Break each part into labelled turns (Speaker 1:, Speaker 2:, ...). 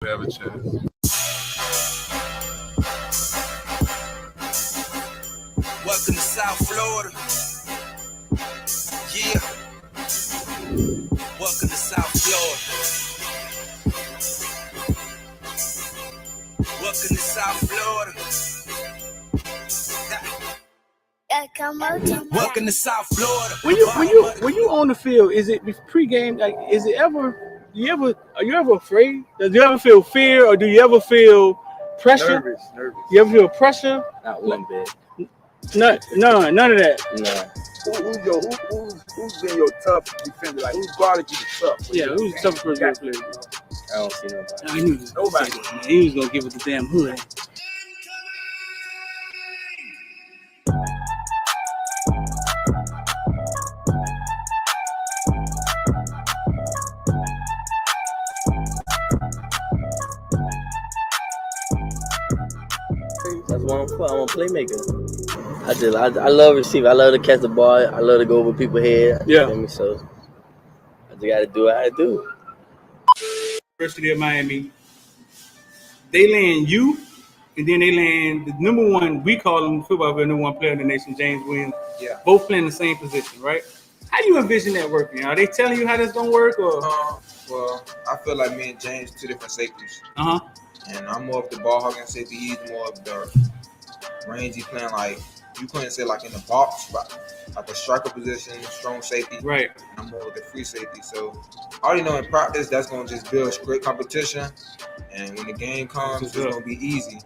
Speaker 1: We have a chance.
Speaker 2: Welcome to South Florida. Yeah. Welcome to South Florida. Welcome to South Florida. Welcome to South Florida.
Speaker 3: When you on the field, is it pregame? Like, is it ever? Are you ever afraid? Do you ever feel fear, or do you ever feel pressure?
Speaker 4: Nervous.
Speaker 3: You ever feel pressure?
Speaker 4: Not one bit.
Speaker 3: None of that.
Speaker 4: No.
Speaker 1: Who's been your tough defender? Like, who's guarded you the tough?
Speaker 3: Yeah, who's the toughest person to play?
Speaker 4: I don't see nobody.
Speaker 3: I knew this.
Speaker 1: Nobody.
Speaker 3: He was gonna give it the damn hood.
Speaker 4: That's what I'm for. I'm a playmaker. I love receiving. I love to catch the ball. I love to go over people's head.
Speaker 3: Yeah.
Speaker 4: You know me? So I just got to do what I do.
Speaker 3: University of Miami, they land you, and then they land the number one. We call him football player, number one player in the nation, James Williams.
Speaker 1: Yeah.
Speaker 3: Both playing the same position, right? How do you envision that working? Are they telling you how that's gonna work, or?
Speaker 5: Well, I feel like me and James two different safeties. And I'm more of the ball hogging safety. He's more of the rangy playing, like you couldn't say like in the box, but like the striker position, strong safety.
Speaker 3: Right.
Speaker 5: And I'm more of the free safety. So I already know in practice that's gonna just build great competition. And when the game comes, it's gonna be easy.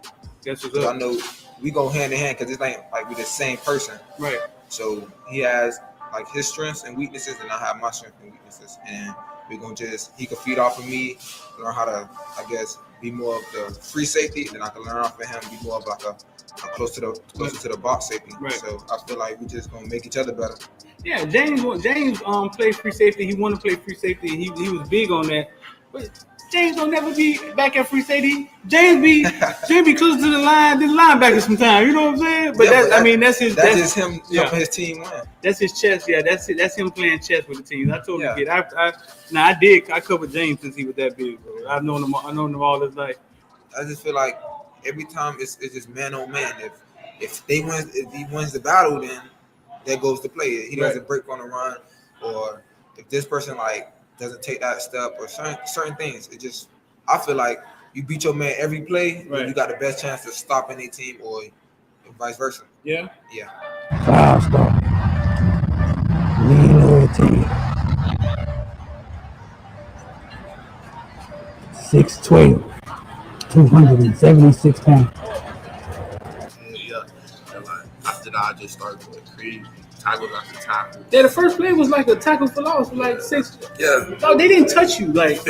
Speaker 3: That's what's
Speaker 5: Because
Speaker 3: up.
Speaker 5: I know we go hand in hand because it's like we're the same person.
Speaker 3: Right.
Speaker 5: So he has like his strengths and weaknesses, and I have my strengths and weaknesses. And we're gonna he can feed off of me, learn how to, I guess, be more of the free safety, then I can learn off of him, be more of like a closer to the box safety.
Speaker 3: Right.
Speaker 5: So I feel like we just gonna make each other better.
Speaker 3: Yeah, James played free safety. He wanted to play free safety. He was big on that. But James don't never be back at free safety. James be closer to the line than the linebacker sometimes. You know what I'm saying? But
Speaker 5: Yeah,
Speaker 3: that's his.
Speaker 5: That's just him
Speaker 3: yeah.
Speaker 5: helping his team win.
Speaker 3: That's his chess. Yeah, that's it. That's him playing chess with the team. I totally
Speaker 5: Yeah.
Speaker 3: get it. I covered James since he was that big, bro. I've known him all his life.
Speaker 5: I just feel like every time it's just man on man. If he wins the battle, then there goes the play. He doesn't break on the run, or if this person like doesn't take that step, or certain things. It just, I feel like you beat your man every play,
Speaker 3: Right.
Speaker 5: and you got the best chance to stop any team, or vice versa.
Speaker 3: Yeah.
Speaker 5: Yeah.
Speaker 6: 5-star. Lean loyalty. 6'12", 276 pounds.
Speaker 1: Yeah. And like, after that, I just started going crazy. Tackles after tackle.
Speaker 3: Yeah, the first play was like a tackle for loss, like 6.
Speaker 1: Yeah.
Speaker 3: No, they didn't touch you. Like,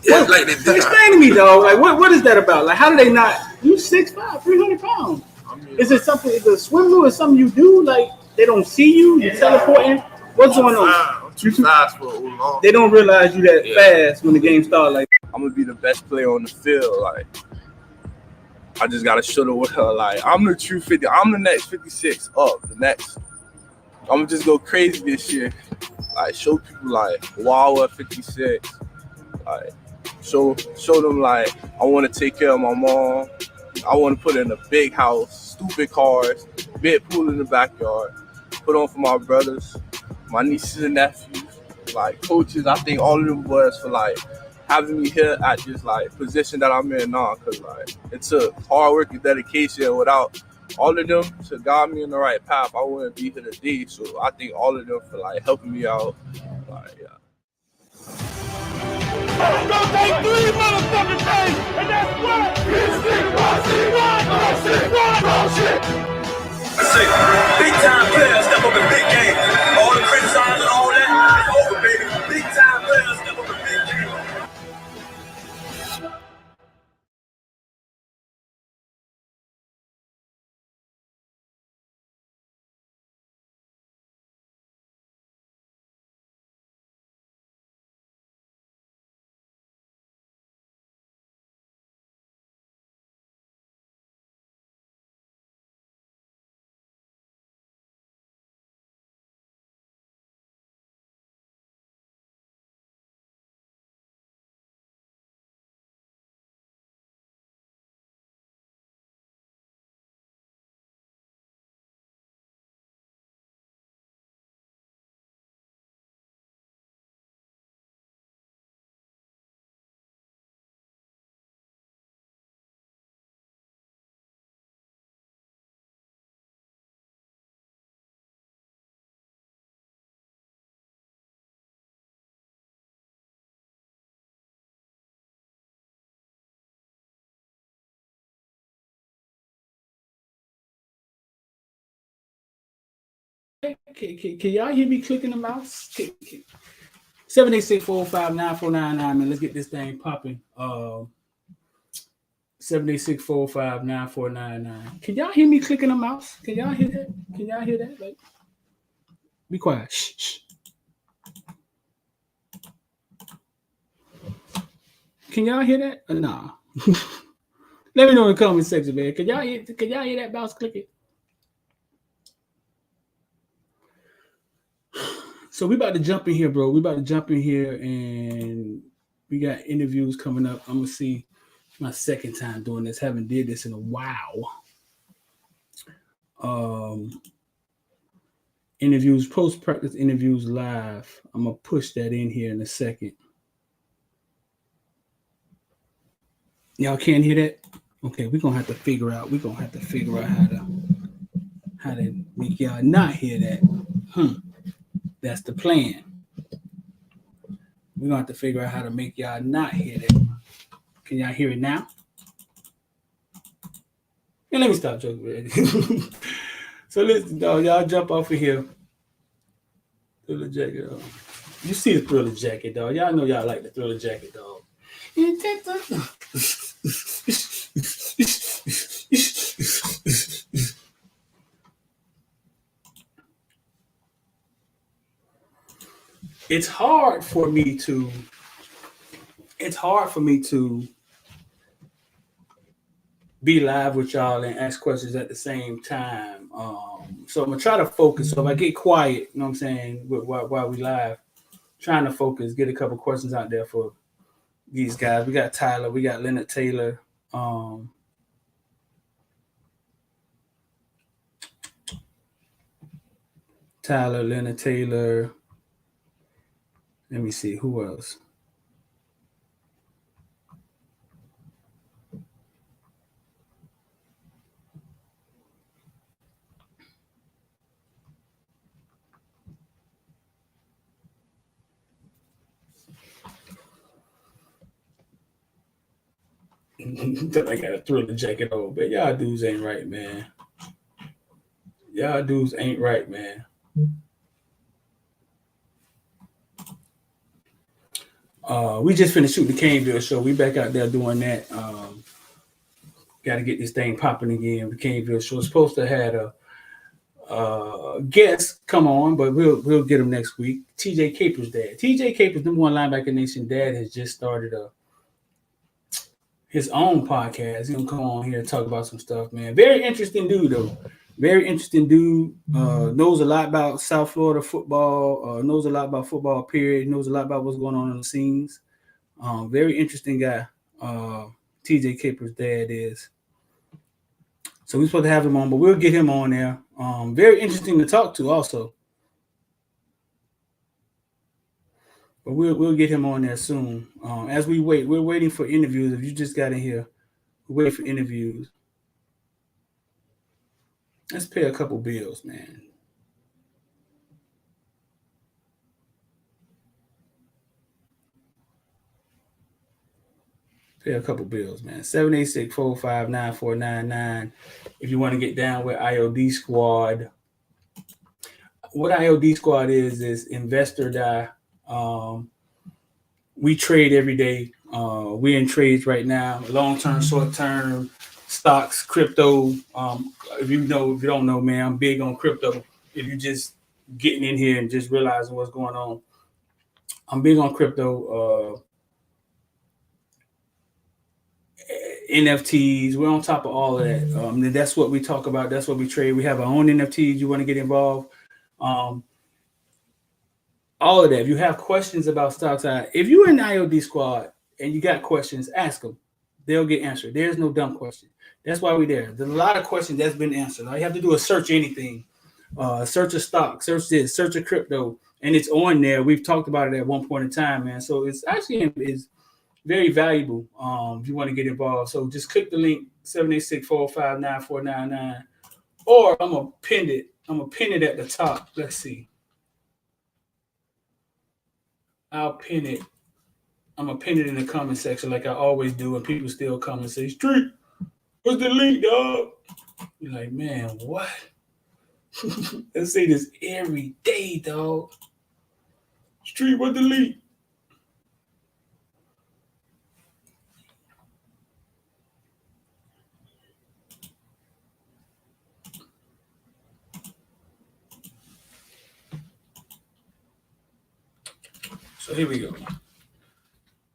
Speaker 1: Yeah, like they did.
Speaker 3: explain to me, dog. Like, what is that about? Like, how do they not? You 6'5", 300 pounds.
Speaker 1: I mean,
Speaker 3: Is it something? Is it a swim move or something you do? Like, they don't see you. You're teleporting. What's going on?
Speaker 1: I'm too fast for Oolong.
Speaker 3: They don't realize you that fast when the game starts. Like,
Speaker 7: I'm gonna be the best player on the field. Like, I just gotta show the world. Like, I'm the true 50. I'm the next 56 up. The next. I'm gonna just go crazy this year. Like, show people like, wow, at 56. Like, show them like I want to take care of my mom. I want to put in a big house, stupid cars, big pool in the backyard. Put on for my brothers, my nieces and nephews, like coaches. I think all of them boys for like having me here at this like position that I'm in now, cause like it took hard work and dedication. Without all of them to guide me in the right path, I wouldn't be here today. So I think all of them for like helping me out. Like, yeah.
Speaker 8: It's gonna take 3 motherfucking days, and that's what?
Speaker 2: Big time players step up in big game. All the criticizing, all that, it's over, baby. Big time players step up in big game.
Speaker 3: Can y'all hear me clicking the mouse? 786-459-4999, man. Let's get this thing popping. 786-459-4999. Can y'all hear me clicking the mouse? Can y'all hear that? Can y'all hear that? Like, be quiet. Shh. Can y'all hear that? Nah. Let me know in the comment section, man. Can y'all hear that mouse clicking? So we about to jump in here, bro. We about to jump in here, and we got interviews coming up. I'm gonna see my second time doing this. Haven't did this in a while. Interviews, post-practice interviews live. I'm gonna push that in here in a second. Y'all can't hear that? Okay, we're gonna have to figure out. We're gonna have to figure out how to make y'all not hear that. That's the plan. We're gonna have to figure out how to make y'all not hear that. Can y'all hear it now? And let me stop joking. So listen, dog, y'all jump off of here. Thriller jacket, dog. You see the Thriller jacket, dog. Y'all know y'all like the Thriller jacket, dog. It's hard for me to be live with y'all and ask questions at the same time. So I'm gonna try to focus. So if I get quiet, you know what I'm saying, while we live, trying to focus, get a couple questions out there for these guys. We got Tyler, we got Leonard Taylor. Tyler, Leonard Taylor. Let me see, who else? I got a Thriller jacket on, but y'all dudes ain't right, man. Y'all dudes ain't right, man. We just finished shooting the Caneville show. We back out there doing that. Got to get this thing popping again. The Caneville show. It's supposed to have a guest come on, but we'll get him next week. TJ Capers' dad. TJ Capers, number one linebacker nation dad, has just started his own podcast. He's gonna come on here and talk about some stuff, man. Very interesting dude, though. Very interesting dude. Knows a lot about South Florida football. Knows a lot about football, period. Knows a lot about what's going on in the scenes. Very interesting guy. TJ Capers' dad is. So we're supposed to have him on, but we'll get him on there. Very interesting to talk to also. But we'll get him on there soon. As we wait, we're waiting for interviews. If you just got in here, we're waiting for interviews. Let's pay a couple bills, man. Pay a couple bills, man. 786-459-4499. If you want to get down with IOD Squad. What IOD Squad is investor die. We trade every day. We're in trades right now. Long-term, short-term, stocks, crypto. If you don't know, man, I'm big on crypto. If you just getting in here and just realizing what's going on, I'm big on crypto. NFTs, we're on top of all of that. That's what we talk about. That's what we trade. We have our own NFTs. You want to get involved. All of that. If you have questions about stocks, if you're in the IOD Squad and you got questions, ask them. They'll get answered. There's no dumb question. That's why we're there. There's a lot of questions that's been answered. All you have to do is search anything. Search a stock, search this, search a crypto, and it's on there. We've talked about it at one point in time, man. So it's actually very valuable if you want to get involved. So just click the link, 786-459-4499, or I'm gonna pin it. I'm gonna pin it at the top. Let's see. I'll pin it. I'm gonna pin it in the comment section like I always do, and people still come and say, "Street, what's the link, dog?" You're like, man, what? Let's say this every day, dog. Street with the lead. So here we go.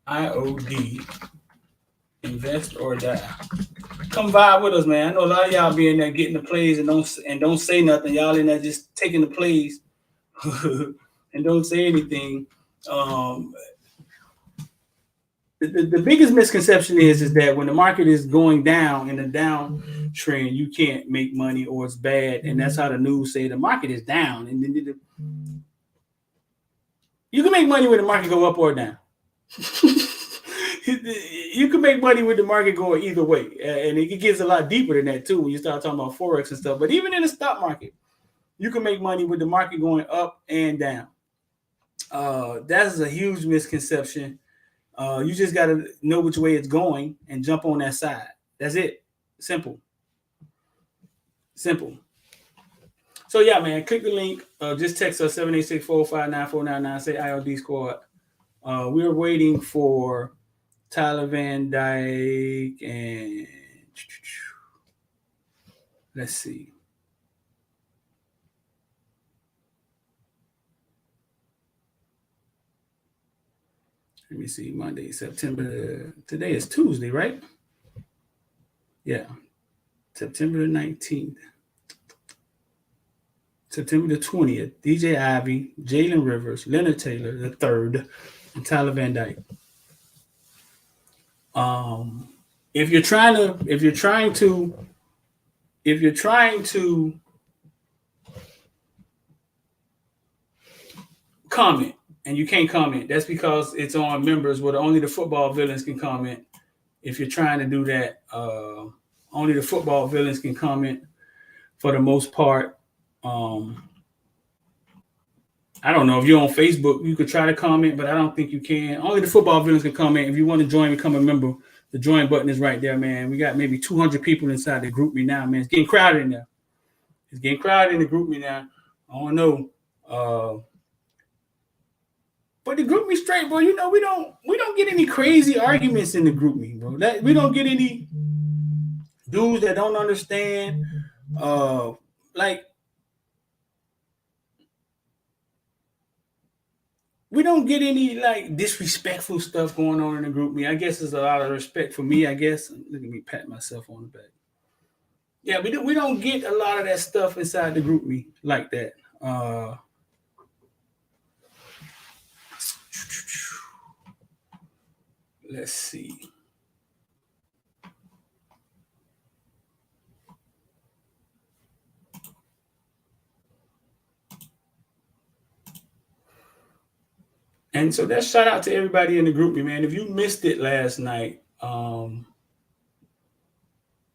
Speaker 3: IOD, invest or die. Come vibe with us, man. I know a lot of y'all be in there getting the plays and don't say nothing. Y'all in there just taking the plays and don't say anything. The biggest misconception is that when the market is going down in a downtrend, you can't make money or it's bad, and that's how the news say the market is down. And then you can make money when the market go up or down. You can make money with the market going either way, and it gets a lot deeper than that too when you start talking about forex and stuff. But even in the stock market, you can make money with the market going up and down. That's a huge misconception. You just got to know which way it's going and jump on that side. That's it. Simple. So yeah, man, click the link. Just text us 786-459-4999. Say IOD Squad. We're waiting for Tyler Vandyke and let's see. Let me see. Monday, September. Today is Tuesday, right? Yeah. September the 19th. September the 20th. DJ Ivy, Jalen Rivers, Leonard Taylor, the third, and Tyler Vandyke. If you're trying to comment and you can't comment, that's because it's on members where only the football villains can comment. If you're trying to do that, only the football villains can comment for the most part. I don't know if you're on Facebook, you could try to comment, but I don't think you can. Only the football villains can comment. If you want to join, become a member, the join button is right there, man. We got maybe 200 people inside the group me now, man. It's getting crowded in there. It's getting crowded in the group me now. I don't know. But the group me straight, bro. You know, we don't get any crazy arguments in the group me, bro. We don't get any dudes that don't understand. We don't get any like disrespectful stuff going on in the group me. I guess there's a lot of respect for me, I guess. Look at me pat myself on the back. Yeah, we don't get a lot of that stuff inside the group me like that. Let's see. And so that's shout out to everybody in the group, man. If you missed it last night,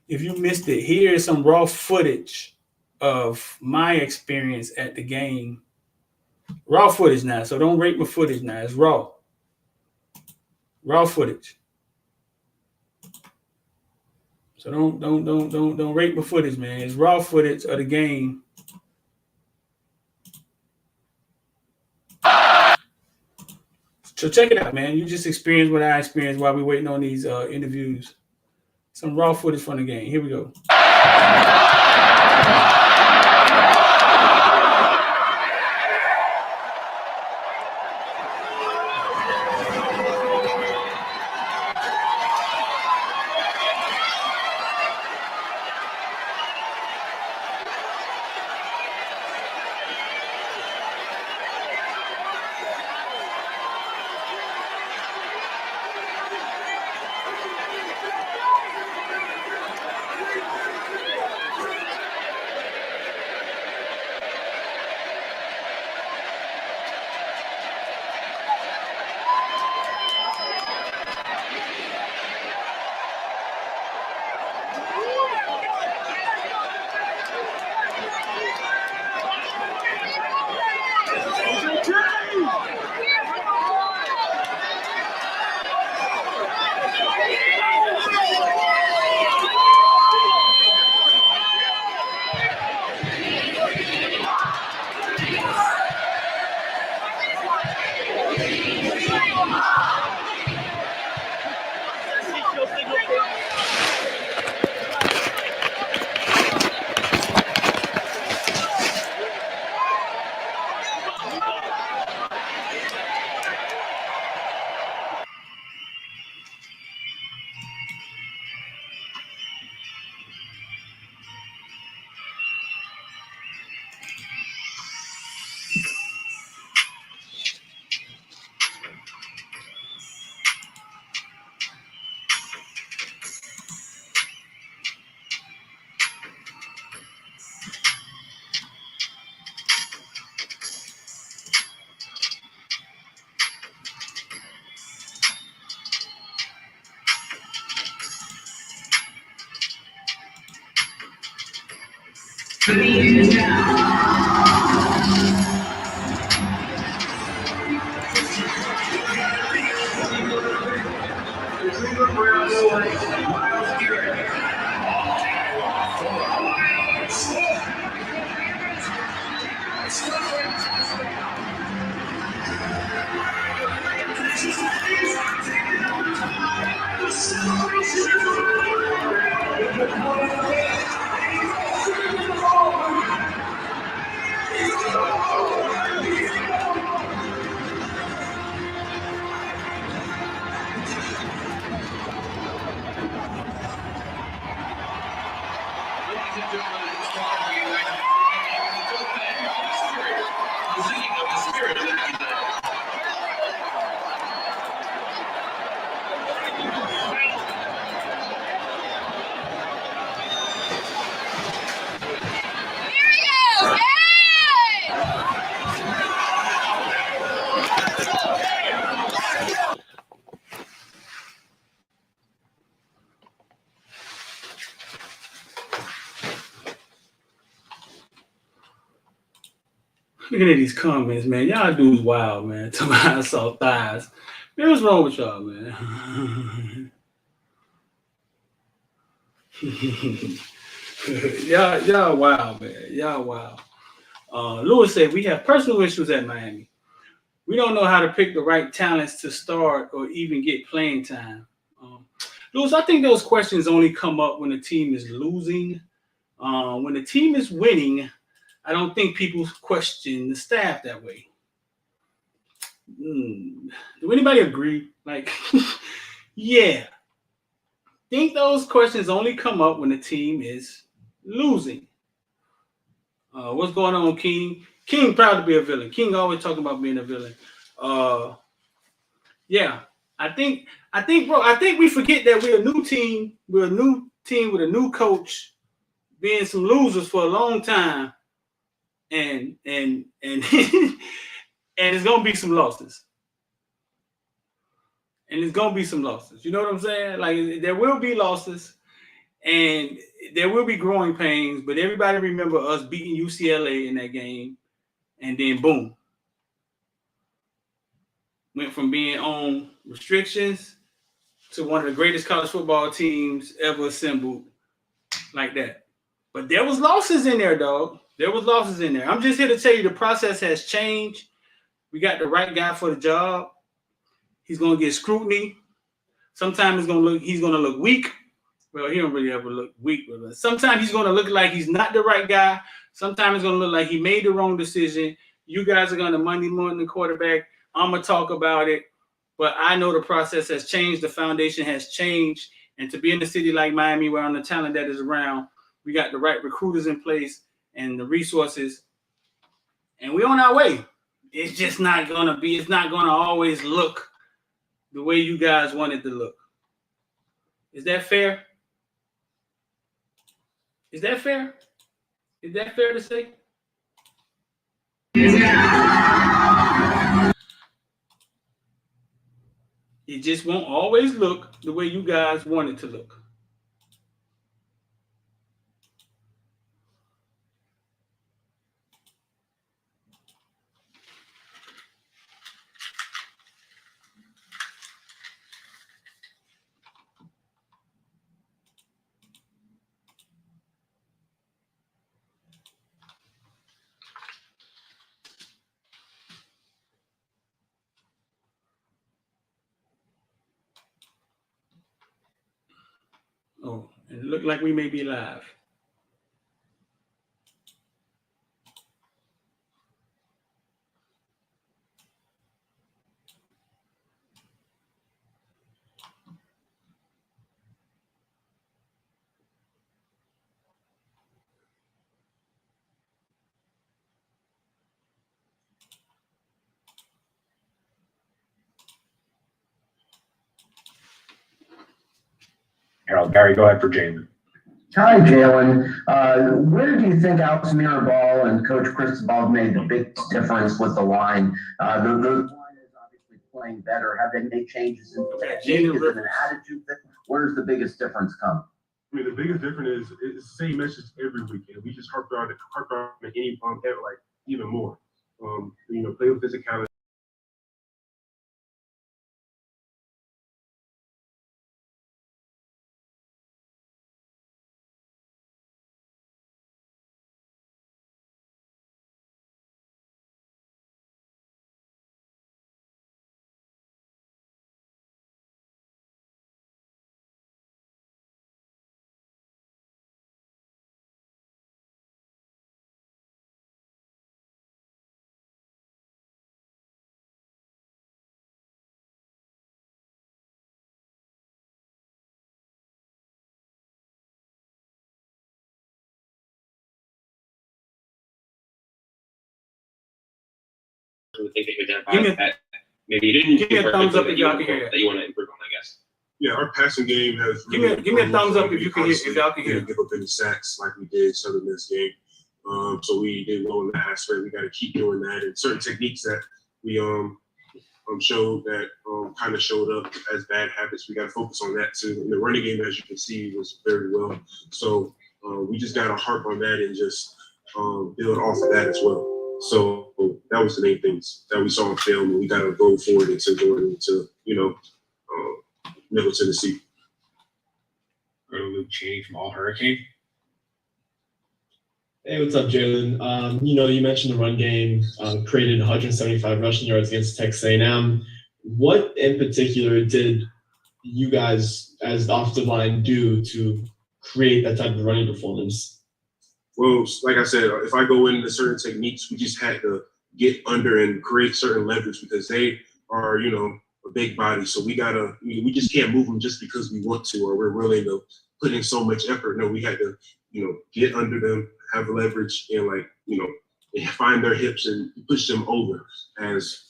Speaker 3: here's some raw footage of my experience at the game. Raw footage now, so don't rate my footage now. It's raw. Raw footage. So don't rate my footage, man. It's raw footage of the game. So check it out, man. You just experienced what I experienced while we're waiting on these interviews. Some raw footage from the game. Here we go. Looking at these comments, man. Y'all dudes wild, man. Talking about I saw thighs. Man, what's wrong with y'all, man? y'all wild, man. Y'all wild. Lewis said, we have personal issues at Miami. We don't know how to pick the right talents to start or even get playing time. Lewis, I think those questions only come up when the team is losing. When the team is winning, I don't think people question the staff that way. Do anybody agree? Like, yeah. Think those questions only come up when the team is losing. What's going on, King? King proud to be a villain. King always talking about being a villain. Yeah. I think we forget that we're a new team. We're a new team with a new coach, being some losers for a long time. And and it's gonna be some losses. And it's gonna be some losses. You know what I'm saying? Like, there will be losses and there will be growing pains, but everybody remember us beating UCLA in that game, and then boom. Went from being on restrictions to one of the greatest college football teams ever assembled like that. But there was losses in there, dog. There was losses in there. I'm just here to tell you the process has changed. We got the right guy for the job. He's gonna get scrutiny. Sometimes he's gonna look weak. Well, he don't really ever look weak, but sometimes he's gonna look like he's not the right guy. Sometimes it's gonna look like he made the wrong decision. You guys are gonna Monday morning the quarterback. I'm gonna talk about it, but I know the process has changed. The foundation has changed, and to be in a city like Miami, where on the talent that is around, we got the right recruiters in place and the resources, and we're on our way. It's just not gonna be. It's not gonna always look the way you guys want it to look. Is that fair? Is that fair? Is that fair to say? It just won't always look the way you guys want it to look. Oh, and it looked like we may be live.
Speaker 9: Harold, Gary, go ahead for Jalen.
Speaker 10: Hi, Jalen. Where do you think Alex Mirabal and Coach Cristobal made the biggest difference with the line? The line is obviously playing better. Have they made changes in technique? Is it an attitude thing? Where's the biggest difference come?
Speaker 11: I mean, the biggest difference is it's the same message every weekend. We just harp on any like even more. Play with physicality.
Speaker 12: Think that you identified that maybe you didn't
Speaker 3: give me a thumbs up if y'all can hear
Speaker 12: that you want to improve on, I guess.
Speaker 11: Yeah, our passing game has
Speaker 3: really give me a thumbs up if you can hear, if y'all can hear.
Speaker 11: Give up any sacks like we did Southern Miss game. So we did well in that aspect. We got to keep doing that, and certain techniques that we showed that kind of showed up as bad habits. We got to focus on that too. And the running game, as you can see, was very well. So we just got to harp on that and just build off of that as well. So that was the main things that we saw on film, and we got to go forward into going into Middle Tennessee.
Speaker 9: Go to Luke Cheney from All Hurricane.
Speaker 13: Hey, what's up, Jalen? You mentioned the run game created 175 rushing yards against Texas A&M. What in particular did you guys, as the offensive line, do to create that type of running performance?
Speaker 11: Well, like I said, if I go into certain techniques, we just had to get under and create certain leverage because they are, a big body. So we just can't move them just because we want to or we're willing to put in so much effort. No, we had to, get under them, have leverage, and find their hips and push them over as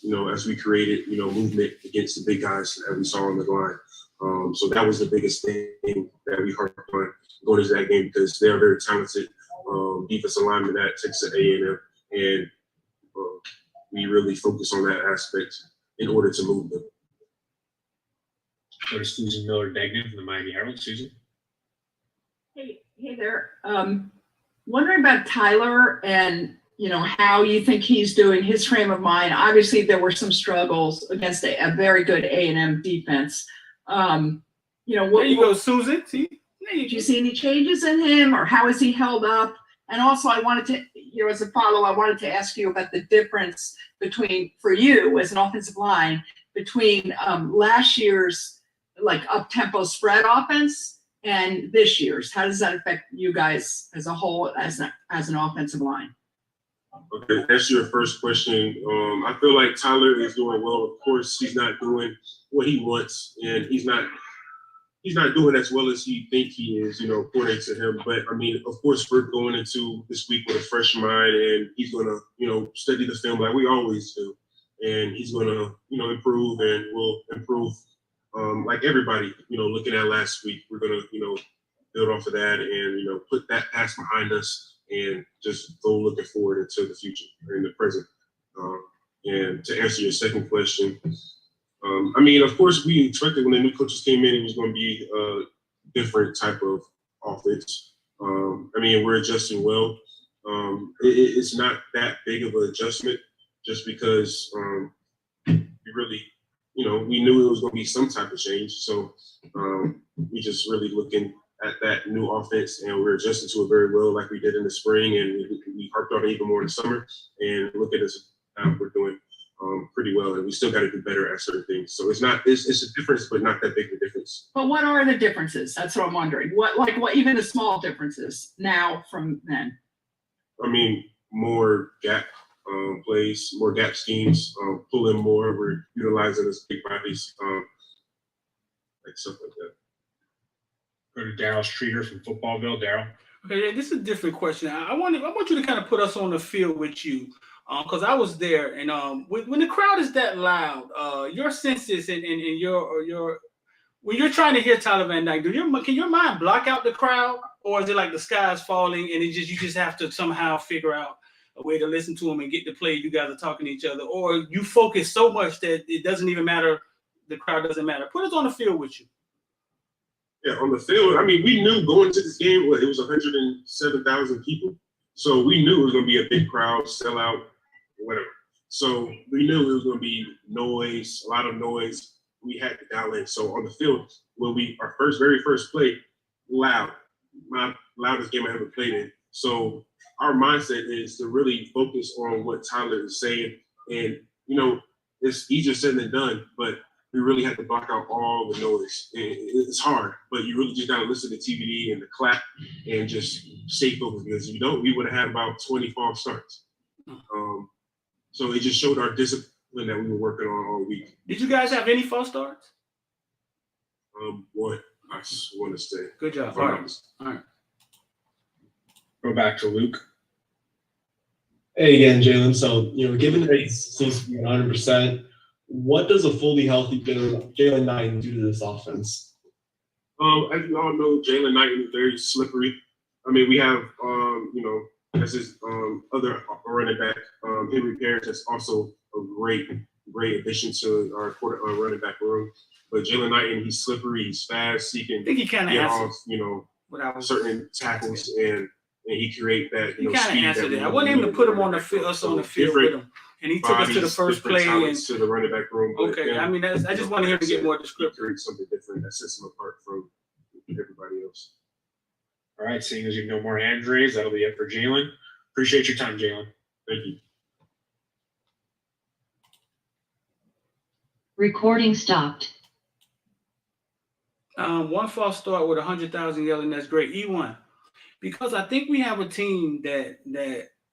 Speaker 11: we created, movement against the big guys that we saw on the line. So that was the biggest thing that we harped on going into that game because they are very talented defensive linemen at Texas A&M, and we really focus on that aspect in order to move them.
Speaker 9: Go to Susan Miller-Degnan from the Miami Herald. Susan.
Speaker 14: Hey there. Wondering about Tyler and how you think he's doing, his frame of mind. Obviously, there were some struggles against a very good A&M defense.
Speaker 3: There you go, Susan. See?
Speaker 14: Did you see any changes in him, or how is he held up? And also, I wanted to, as a follow, I wanted to ask you about the difference for you as an offensive line between last year's up-tempo spread offense and this year's. How does that affect you guys as a whole as an offensive line?
Speaker 11: Okay, that's your first question. I feel like Tyler is doing well. Of course, he's not doing what he wants, and he's not doing as well as he think he is, according to him. But I mean, of course, we're going into this week with a fresh mind, and he's gonna, study the film like we always do, and he's gonna, improve, and we'll improve, like everybody, looking at last week. We're gonna, build off of that, and put that past behind us, and just go looking forward into the future or in the present. And to answer your second question. I mean, of course, we expected when the new coaches came in, it was going to be a different type of offense. I mean, we're adjusting well. It's not that big of an adjustment just because we really, we knew it was going to be some type of change. So we just really looking at that new offense, and we're adjusting to it very well like we did in the spring, and we harped on it even more in the summer. And look at us, we're doing pretty well, and we still got to do better at certain things. So it's a difference, but not that big of a difference.
Speaker 14: But what are the differences? That's what I'm wondering. What even the small differences now from then?
Speaker 11: I mean, more gap plays, more gap schemes, pull in more. We're utilizing those big bodies, like stuff like that.
Speaker 9: Go to Daryl Streeter from Footballville. Daryl.
Speaker 3: Okay, this is a different question. I want you to kind of put us on the field with you. Because I was there, and when the crowd is that loud, your senses and your when you're trying to hear Tyler Vandyke, can your mind block out the crowd, or is it like the sky is falling and you just have to somehow figure out a way to listen to him and get the play? You guys are talking to each other, or you focus so much that it doesn't even matter. The crowd doesn't matter. Put us on the field with you.
Speaker 11: Yeah, on the field, I mean, we knew going to this game, it was 107,000 people. So we knew it was going to be a big crowd, sellout, whatever. So we knew it was going to be noise, a lot of noise. We had to dial in. So on the field, when our very first play, loud, my loudest game I ever played in. So our mindset is to really focus on what Tyler is saying. And, it's easier said than done, but we really had to block out all the noise. And it's hard, but you really just got to listen to TVD and the clap and just stay focused, because if you don't, we would have had about 20 false starts. So it just showed our discipline that we were working on all week.
Speaker 3: Did you guys have any false starts?
Speaker 11: One. I just want to say.
Speaker 3: Good job. All right.
Speaker 9: Go back to Luke.
Speaker 13: Hey again, Jalen. So, given that he seems to be 100%, what does a fully healthy Jalen Knighton do to this offense?
Speaker 11: As you all know, Jalen Knighton is very slippery. I mean, we have, as his other running back, Henry Parrish, that's also a great addition to our running back room. But Jalen Knighton, he's slippery, he's fast, he can get off, certain tackles, and he create that,
Speaker 3: He kind of
Speaker 11: speed.
Speaker 3: answered it. I wanted him to put him on the field, us on the field with him, and he took us to the first play and
Speaker 11: to the running back room.
Speaker 3: Okay, I mean, I just wanted him to get more descriptive.
Speaker 11: Create something different that sets him apart from everybody else.
Speaker 9: All right, seeing as you have no more hand raised, that'll be it for Jalen. Appreciate your time, Jalen.
Speaker 11: Thank you.
Speaker 15: Recording stopped.
Speaker 3: One false start with 100,000 yelling. That's great. E1, because I think we have a team that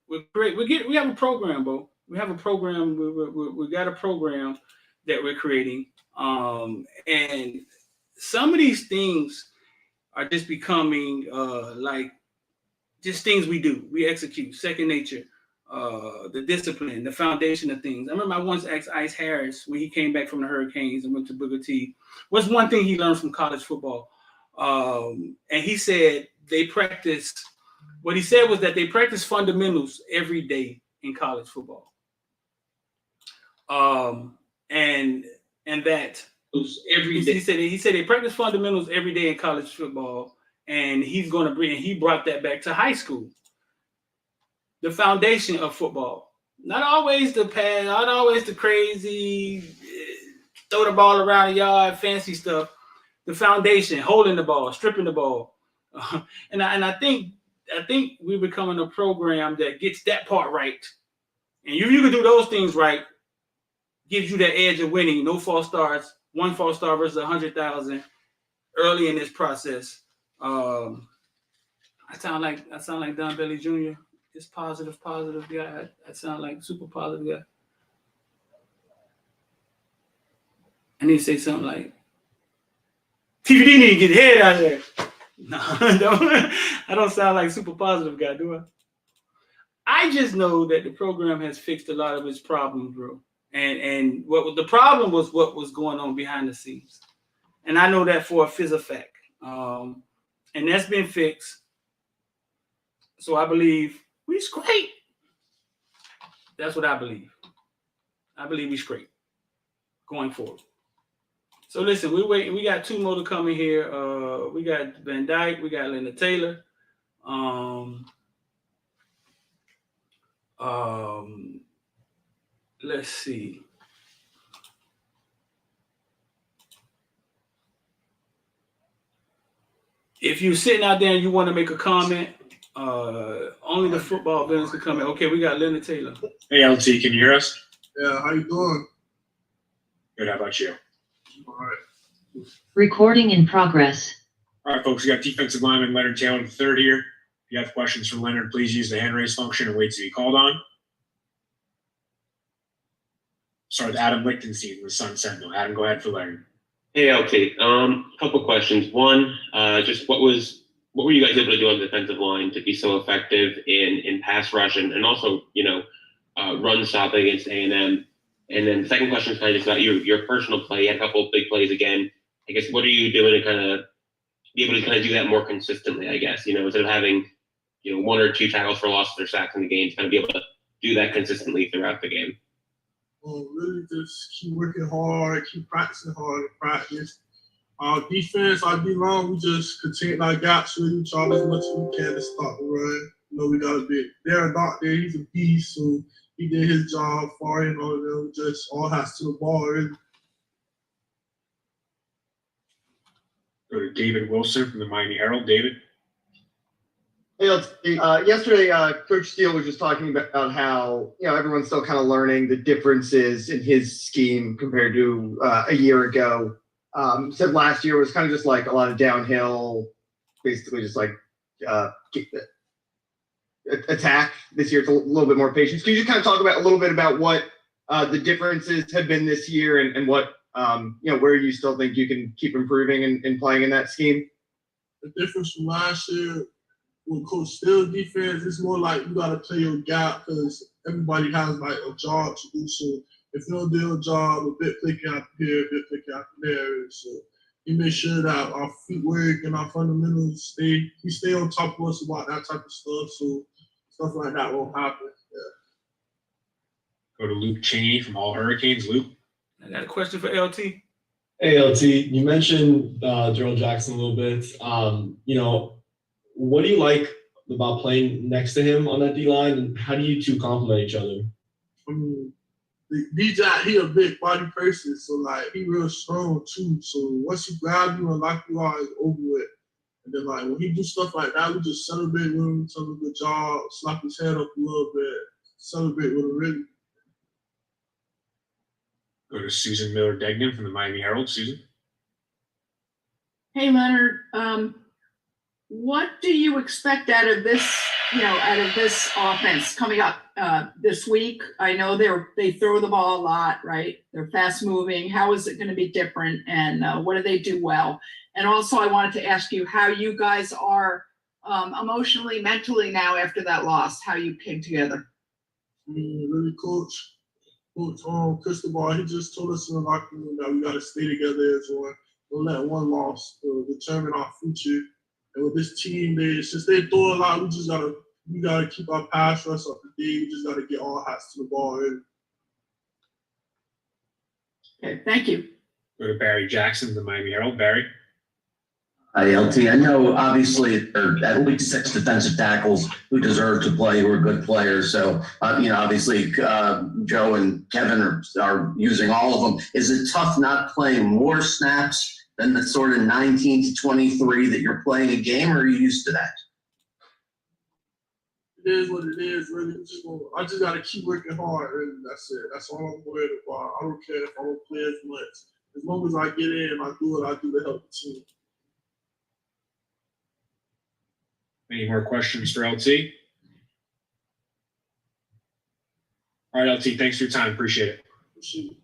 Speaker 3: we're great. We have a program, bro. We have a program. We got a program that we're creating, and some of these things are just becoming like just things we do. We execute, second nature, the discipline, the foundation of things. I remember I once asked Ice Harris when he came back from the Hurricanes and went to Booker T, what's one thing he learned from college football? And he said what he said was that they practice fundamentals every day in college football. And that every day. He said they practice fundamentals every day in college football, and he brought that back to high school. The foundation of football. Not always the pass, not always the crazy throw the ball around the yard, fancy stuff. The foundation, holding the ball, stripping the ball. And I think we're becoming a program that gets that part right. And if you can do those things right, gives you that edge of winning. No false starts, one false start versus 100,000 early in this process. I sound like Don Bailey Jr. Just positive guy. I sound like super positive guy. I need to say something like, TVD need to get his head out there. No, I don't sound like super positive guy, do I? I just know that the program has fixed a lot of its problems, bro. And what the problem was what was going on behind the scenes. And I know that for a fact. And that's been fixed. So I believe we're great. That's what I believe. I believe we're great going forward. So listen, we're waiting. We got two more to come in here. We got Vandyke. We got Leonard Taylor. Let's see. If you're sitting out there and you want to make a comment, only the football villains can come in. Okay, we got Leonard Taylor.
Speaker 9: Hey, LT, can you hear us?
Speaker 1: Yeah, how you doing?
Speaker 9: Good, how about you?
Speaker 1: All right.
Speaker 15: Recording in progress.
Speaker 9: All right, folks, we got defensive lineman Leonard Taylor the third here. If you have questions for Leonard, please use the hand raise function and wait to be called on. Start with Adam Lichtenstein, the Sun Sentinel. Adam, go ahead for Leonard.
Speaker 12: Hey, LT. Couple questions. One, just what were you guys able to do on the defensive line to be so effective in pass rush and also, run stop against A&M? And then the second question is kind of just about your personal play. You had a couple of big plays again. I guess what are you doing to kind of be able to kind of do that more consistently, I guess, instead of having, one or two tackles for loss or sacks in the game, to kind of be able to do that consistently throughout the game?
Speaker 1: Well, really just keep working hard, keep practicing hard in practice.
Speaker 11: Our defense, our D-line, we just contain our gaps, really try as much as we can to stop the run. You know, we got a bit. Darren Doc there, he's a beast, so he did his job for him. All of them just all has to the ball. Really.
Speaker 9: Go to David Wilson from the Miami Herald. David.
Speaker 16: Hey, yesterday, Coach Steele was just talking about how everyone's still kind of learning the differences in his scheme compared to a year ago. Said last year was kind of just like a lot of downhill, basically just like attack. This year it's a little bit more patience. Can you just kind of talk about a little bit about what the differences have been this year and what where you still think you can keep improving and playing in that scheme?
Speaker 11: The difference from last year with Coach Steele's defense, it's more like you got to play your gap because everybody has like a job to do. So if you don't do your job, a bit flicking out here, a bit flicking out there. So he made sure that our footwork and our fundamentals he stay on top of us about that type of stuff. So stuff like that won't happen. Yeah.
Speaker 9: Go to Luke Cheney from All Hurricanes. Luke.
Speaker 3: I got a question for LT.
Speaker 13: Hey, LT, you mentioned Gerald Jackson a little bit. What do you like about playing next to him on that D-line, and how do you two complement each other?
Speaker 11: I mean, DJ, he a big body person, so like he real strong too. So once he grab you and lock you out, it's over with. And then like when he do stuff like that, we just celebrate with him, tell him good job, slap his head up a little bit, celebrate with him really.
Speaker 9: Go to Susan Miller-Degnan from the Miami Herald. Susan.
Speaker 14: Hey, Leonard. What do you expect out of this offense coming up this week? I know they throw the ball a lot, right? They're fast moving. How is it going to be different? And what do they do well? And also, I wanted to ask you how you guys are emotionally, mentally now after that loss. How you came together?
Speaker 11: I mean, really, Coach Cristobal, he just told us in the locker room that we got to stay together as one. Don't let one loss determine our future. And with this team, since they throw a lot, we gotta keep our pass rush up to date. We just gotta get all hats to the ball.
Speaker 14: Okay, thank you.
Speaker 9: Go to Barry Jackson, the Miami Herald. Barry.
Speaker 10: Hi, LT. I know obviously there are at least 6 defensive tackles who deserve to play, who are good players. So, obviously Joe and Kevin are using all of them. Is it tough not playing more snaps than the sort of 19 to 23 that you're playing a game, or are you used to that?
Speaker 11: It is what it is, really. I just got to keep working hard, and that's it. That's all I'm worried about. I don't care if I don't play as much. As long as I get in, I do what I do to help the team.
Speaker 9: Any more questions for LT? All right, LT, thanks for your time. Appreciate it.
Speaker 11: Appreciate it.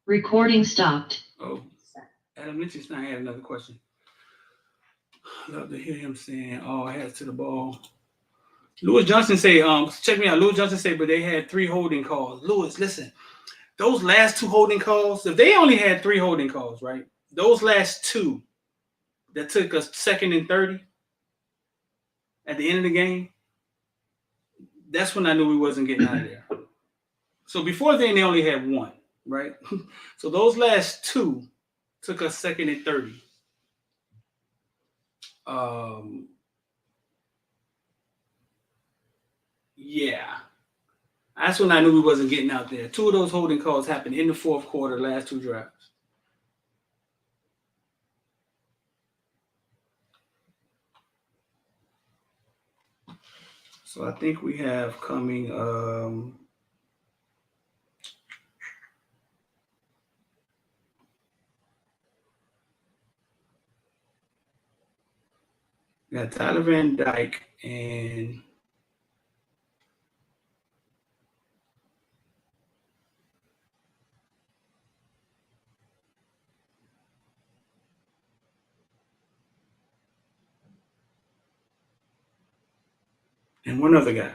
Speaker 15: Recording stopped.
Speaker 3: Oh, Adam Lichtenstein had another question. Love to hear him saying, "Oh, I had to the ball." Lewis Johnson say, check me out. Lewis Johnson say, but they had 3 holding calls. Lewis, listen, those last 2 holding calls, if they only had 3 holding calls, right? Those last 2 that took us 2nd and 30 at the end of the game, that's when I knew we wasn't getting out of there. So before then, they only had 1. Right? So those last 2 took us 2nd and 30. Yeah. That's when I knew we wasn't getting out there. 2 of those holding calls happened in the 4th quarter, last 2 drives. So I think we have coming we got Tyler Vandyke and one other guy.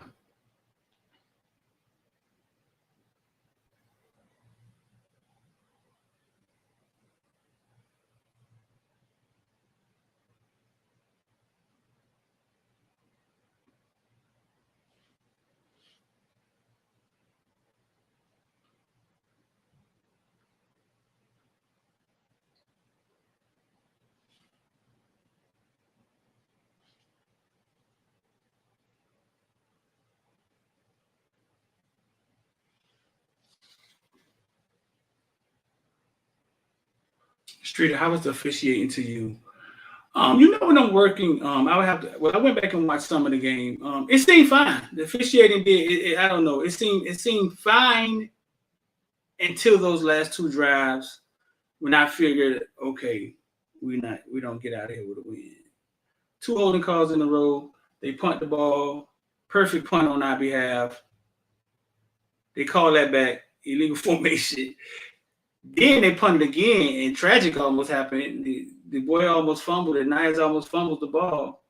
Speaker 3: Streeter, how was the officiating to you? You know, when I'm working, I would have to. Well, I went back and watched some of the game. It seemed fine. The officiating did. I don't know. It seemed fine until those last two drives, when I figured, okay, we don't get out of here with a win. 2 holding calls in a row. They punt the ball. Perfect punt on our behalf. They call that back. Illegal formation. Then they punted again, and tragic almost happened. The boy almost fumbled it. Nyes almost fumbled the ball.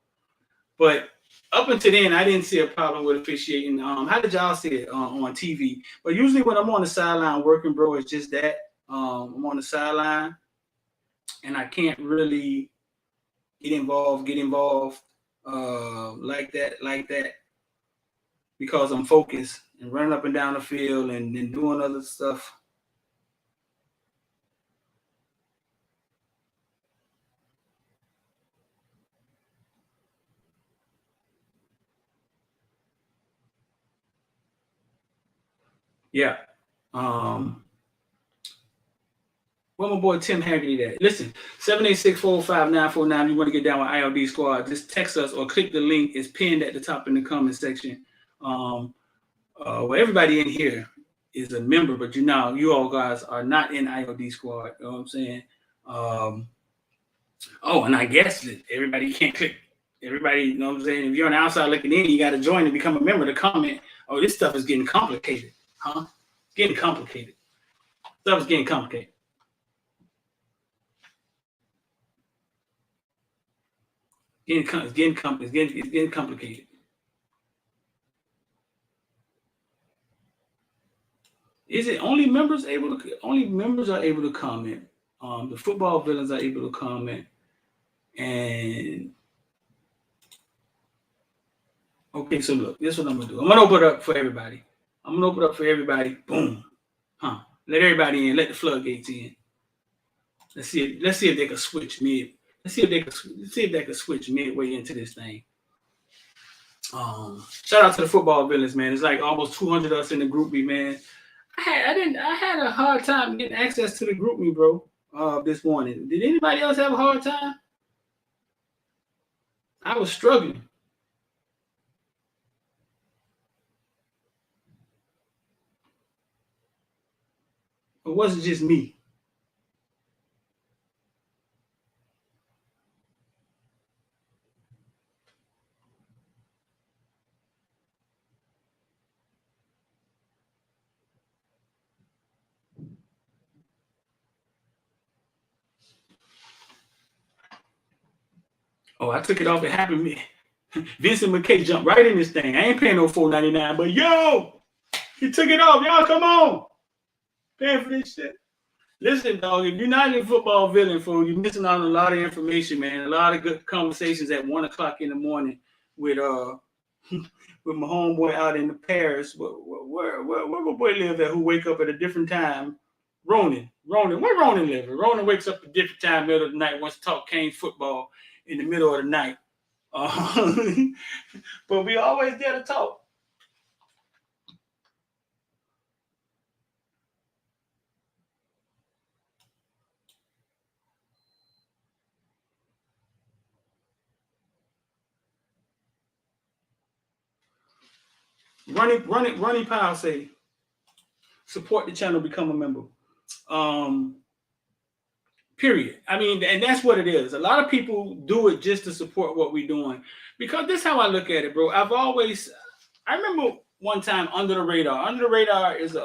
Speaker 3: But up until then, I didn't see a problem with officiating. How did y'all see it on TV? But usually when I'm on the sideline working, bro, it's just that. I'm on the sideline, and I can't really get involved like that, because I'm focused and running up and down the field and doing other stuff. Yeah. Where my boy Tim Haggerty at? Listen, 786-405-949. You want to get down with IOD Squad, just text us or click the link. It's pinned at the top in the comment section. Well, everybody in here is a member, but you all guys are not in IOD Squad. You know what I'm saying? And I guess that everybody can't click. Everybody, you know what I'm saying? If you're on the outside looking in, you got to join and become a member to comment. Oh, this stuff is getting complicated, huh? It's getting complicated. Stuff is getting complicated. It's getting complicated. Is it only members are able to comment? The football villains are able to comment. And okay, so look, this is what I'm gonna do. I'm gonna open it up for everybody. Boom. Let everybody in, let the floodgates in. Let's see if they can switch mid. Let's see if they can switch midway into this thing. Shout out to the football villains, man. It's like almost 200 of us in the group me, man. I had a hard time getting access to the group me, bro, this morning. Did anybody else have a hard time? I was struggling. It wasn't just me. Oh, I took it off. It happened to me. Vincent McKay jumped right in this thing. I ain't paying no $4.99, but yo, he took it off. Y'all, come on. Paying for this shit. Listen, dog, if you're not in football villain, fool, you're missing out on a lot of information, man. A lot of good conversations at 1 o'clock in the morning with my homeboy out in Paris. Where my boy live at, who wake up at a different time? Ronan. Where Ronan live? Ronan wakes up at a different time, middle of the night, wants to talk Canes football in the middle of the night. But we always there to talk. Ronnie Powell say, support the channel, become a member. Period. I mean, and that's what it is. A lot of people do it just to support what we're doing, because this is how I look at it, bro. I remember one time Under the Radar. Under the Radar is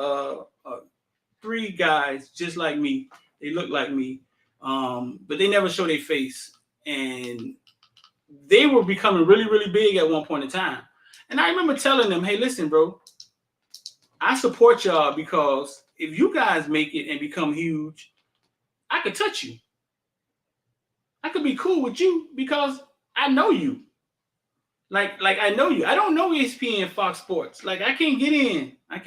Speaker 3: 3 guys just like me. They look like me, but they never show their face. And they were becoming really, really big at one point in time. And I remember telling them, hey, listen, bro, I support y'all because if you guys make it and become huge, I could touch you. I could be cool with you because I know you. Like I know you. I don't know ESPN, Fox Sports. Like I can't get in. I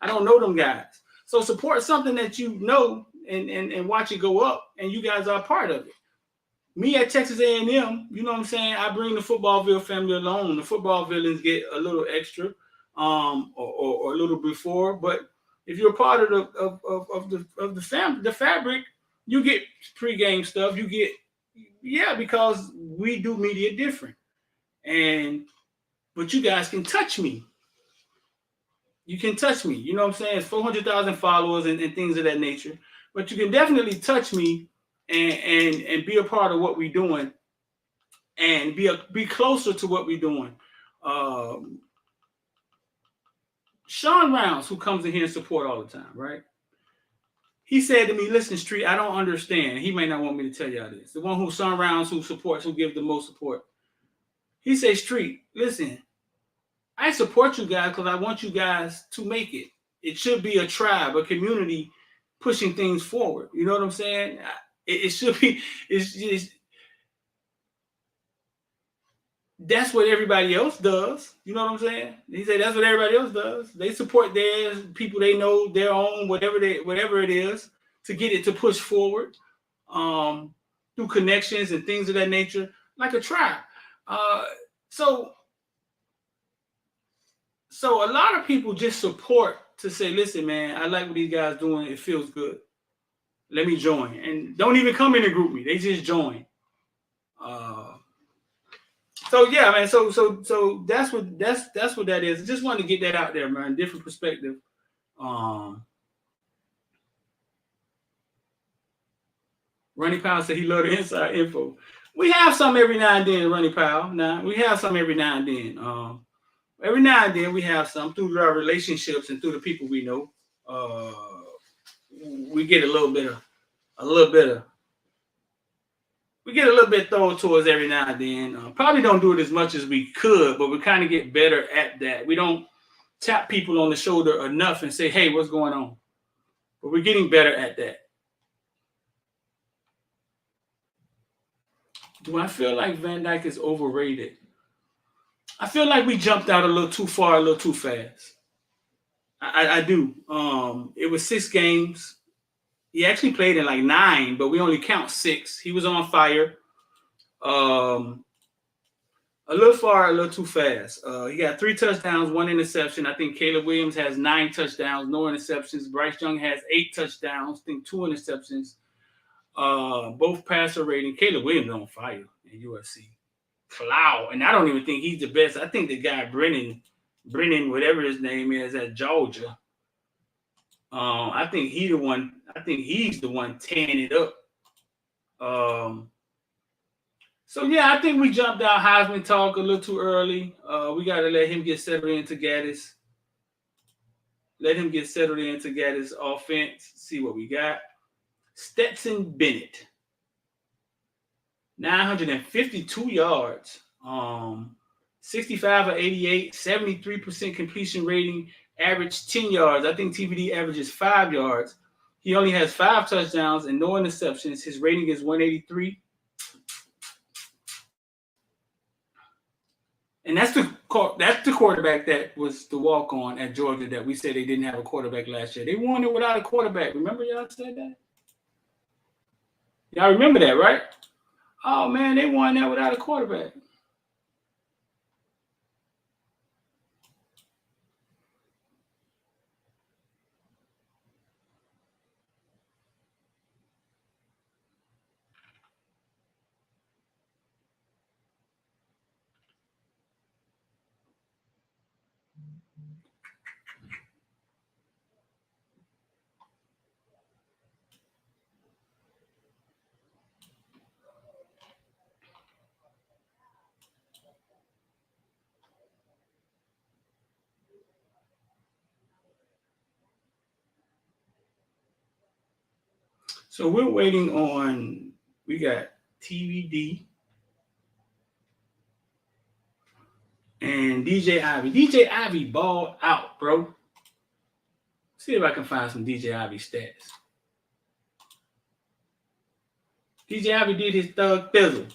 Speaker 3: don't know them guys. So support something that you know and watch it go up, and you guys are a part of it. Me at Texas A&M, you know what I'm saying? I bring the Footballville family along. The football villains get a little extra, or a little before. But if you're a part of the family, the fabric, You get pregame stuff. You get, because we do media different. But you guys can touch me. You can touch me. You know what I'm saying? It's 400,000 followers and things of that nature. But you can definitely touch me and be a part of what we're doing and be closer to what we're doing. Sean Rounds, who comes in here and support all the time, right? He said to me, listen, Street, I don't understand. He may not want me to tell y'all this. The one who Sean Rounds, who supports, who gives the most support. He said, Street, listen, I support you guys because I want you guys to make it. It should be a tribe, a community pushing things forward. You know what I'm saying? It should be, it's just, that's what everybody else does. You know what I'm saying? He said that's what everybody else does. They support theirs, people they know, their own, whatever it is, to get it to push forward through connections and things of that nature, like a tribe. So a lot of people just support to say, listen, man, I like what these guys doing. It feels good. Let me join. And don't even come in and group me. They just join. So yeah, man. So that's what that is. Just wanted to get that out there, man. Different perspective. Ronnie Powell said he loved the inside info. We have some every now and then, Ronnie Powell. We have some every now and then. Every now and then we have some through our relationships and through the people we know. We get a little bit thrown towards every now and then. Probably don't do it as much as we could, but we kind of get better at that. We don't tap people on the shoulder enough and say, hey, what's going on? But we're getting better at that. Do I feel like Vandyke is overrated? I feel like we jumped out a little too far, a little too fast. I do. It was 6 games. He actually played in like 9, but we only count 6. He was on fire. A little far, a little too fast. He got 3 touchdowns, 1 interception. I think Caleb Williams has 9 touchdowns, no interceptions. Bryce Young has 8 touchdowns, I think 2 interceptions. Both passer rating. Caleb Williams on fire in USC. Wow. And I don't even think he's the best. I think the guy Brennan, whatever his name is, at Georgia. I think he's the one tearing it up. So yeah, I think we jumped out Heisman talk a little too early. We got to let him get settled into Gaddis. Let him get settled into Gaddis' offense. See what we got. Stetson Bennett, 952 yards, 65 of 88, 73% completion rating, average 10 yards. I think TBD averages 5 yards. He only has 5 touchdowns and no interceptions. His rating is 183. And that's the quarterback that was the walk-on at Georgia that we said they didn't have a quarterback last year. They won it without a quarterback. Remember y'all said that? Y'all remember that, right? Oh, man, they won that without a quarterback. So we're waiting on, we got TVD and DJ Ivy. DJ Ivy balled out, bro. See if I can find some DJ Ivy stats. DJ Ivy did his thug thizzle.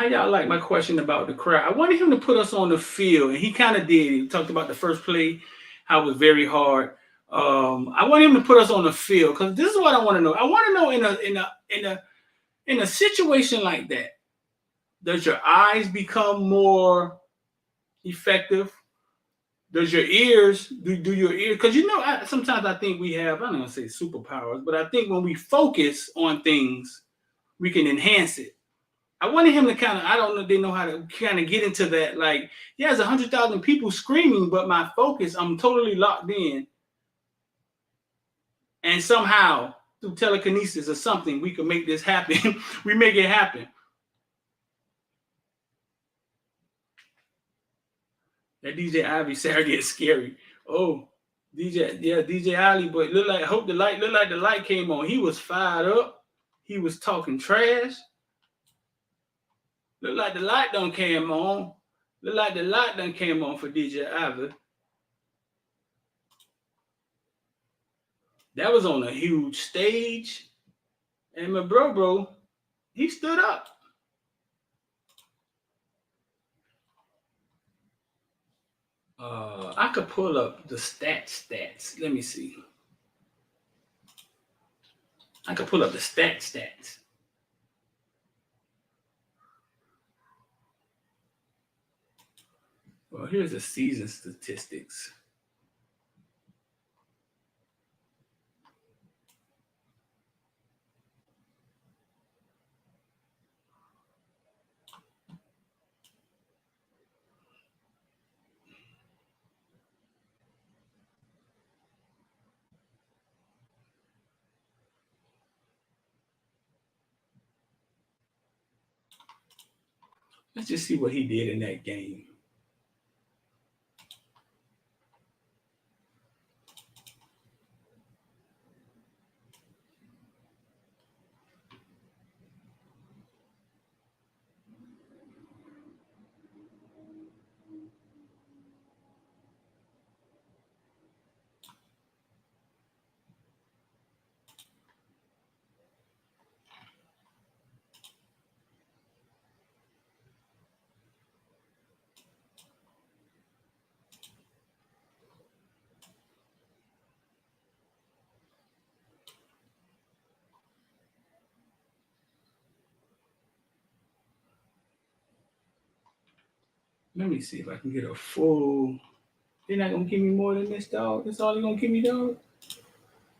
Speaker 3: how y'all like my question about the crowd? I wanted him to put us on the field, and he kind of did. He talked about the first play, how it was very hard. I want him to put us on the field because this is what I want to know. I want to know in a situation like that, does your eyes become more effective? Does your ears do your ears? Because sometimes I think we have, I don't want to say superpowers, but I think when we focus on things, we can enhance it. I wanted him to kind of, I don't know, they know how to kind of get into that. Like, yeah, there's 100,000 people screaming, but my focus, I'm totally locked in. And somehow, through telekinesis or something, we can make this happen. We make it happen. That DJ Ivy Saturday is scary. Oh, DJ Ali, but I hope the light came on. He was fired up. He was talking trash. Look like the light done came on. Look like the light done came on for DJ Ivy. That was on a huge stage. And my bro, he stood up. I could pull up the stats. Let me see. I could pull up the stats. Well, here's the season statistics. Let's just see what he did in that game. Let me see if I can get a full. They're not going to give me more than this, dog. That's all they're going to give me, dog.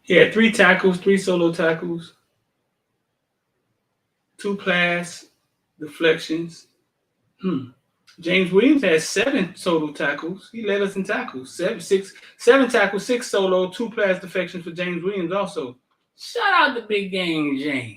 Speaker 3: Yeah, 3 tackles, 3 solo tackles, 2 pass deflections. James Williams has 7 solo tackles. He led us in tackles. 7 tackles, 6 solo, 2 pass deflections for James Williams also. Shout out the big game, James.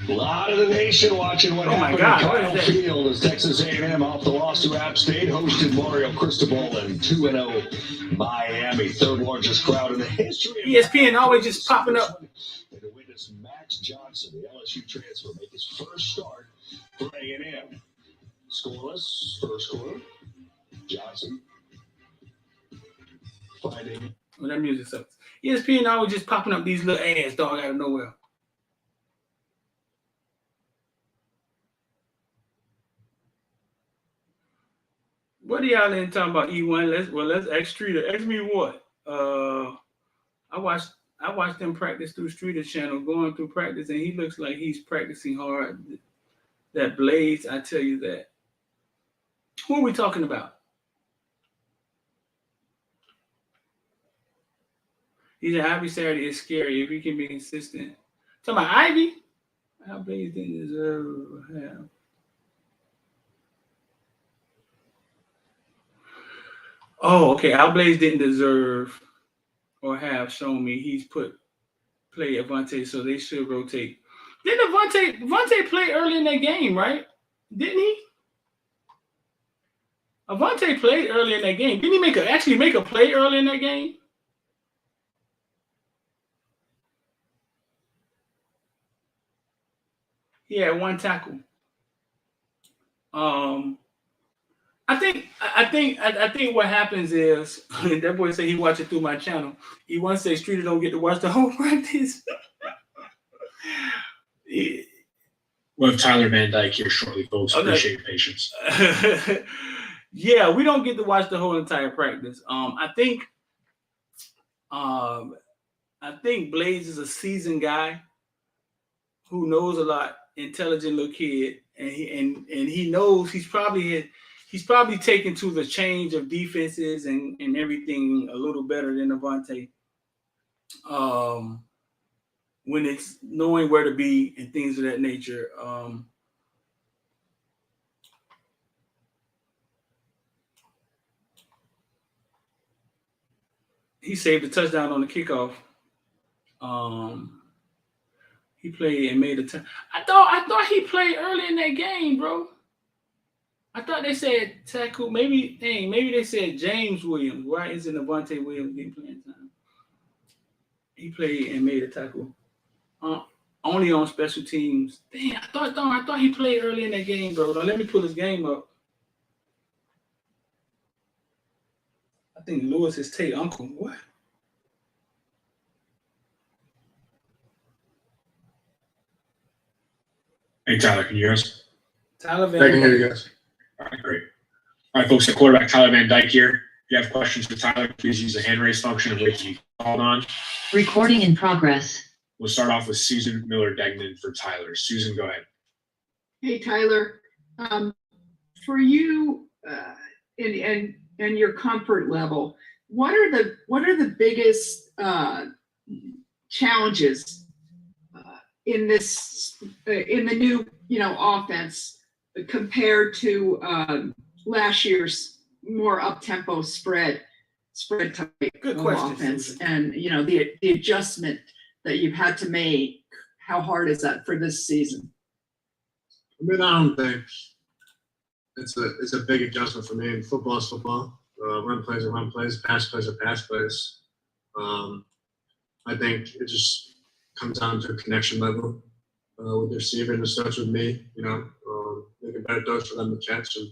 Speaker 17: A lot of the nation watching what happened at Kyle Field as Texas A&M off the loss to App State hosted Mario Cristobal and 2-0 Miami, third largest crowd in the history of
Speaker 3: ESPN always just popping up.
Speaker 17: And to witness Max Johnson, the LSU transfer, make his first start for A&M. Scoreless, first quarter. Johnson finding.
Speaker 3: Well, that music sucks. ESPN always just popping up these little ads, dog, out of nowhere. What are y'all in talking about? E1? Let's ask Streeter. Ask me what? I watched them practice through Streeter's channel, going through practice, and he looks like he's practicing hard. That Blaze, I tell you that. Who are we talking about? He said Ivy Saturday is scary if he can be consistent. Talking about Ivy? How Blaze didn't deserve half. Oh, okay. Al Blaze didn't deserve or have shown me he's put play Avante, so they should rotate. Didn't Avante play early in that game, right? Didn't he? Avante played early in that game. Didn't he actually make a play early in that game? He had 1 tackle. I think what happens is that boy say he watch it through my channel. He wants to say Streeter don't get to watch the whole practice.
Speaker 9: We'll have Tyler Vandyke here shortly, folks.
Speaker 3: Okay.
Speaker 9: Appreciate your patience.
Speaker 3: Yeah, we don't get to watch the whole entire practice. I think Blaze is a seasoned guy who knows a lot, intelligent little kid, and he knows he's probably taken to the change of defenses and everything a little better than Avante. When it's knowing where to be and things of that nature. He saved a touchdown on the kickoff. He played and made a touchdown. I thought he played early in that game, bro. I thought they said tackle. Maybe they said James Williams. Why isn't Avante Williams getting playing time? He played and made a tackle. Only on special teams. Damn, I thought he played early in that game, bro. Now, let me pull his game up. I think Lewis is Tate uncle. What?
Speaker 9: Hey, Tyler, can you hear us?
Speaker 3: Tyler Van
Speaker 9: I can hear you guys. All right, great. All right, folks, the quarterback Tyler Vandyke here. If you have questions for Tyler, please use the hand raise function and wait to be called on.
Speaker 15: Recording in progress.
Speaker 9: We'll start off with Susan Miller-Degnan for Tyler. Susan, go ahead.
Speaker 14: Hey, Tyler. For you and your comfort level, what are the biggest challenges in the new offense compared to last year's more up-tempo spread type
Speaker 3: Good
Speaker 14: of
Speaker 3: question,
Speaker 14: offense,
Speaker 3: Susan.
Speaker 14: and the adjustment that you've had to make? How hard is that for this season?
Speaker 18: I mean, I don't think it's a big adjustment for me. Football is football. Run plays are run plays. Pass plays are pass plays. I think it just comes down to a connection level with the receiver, and it starts with me. Making better throws for them to catch, and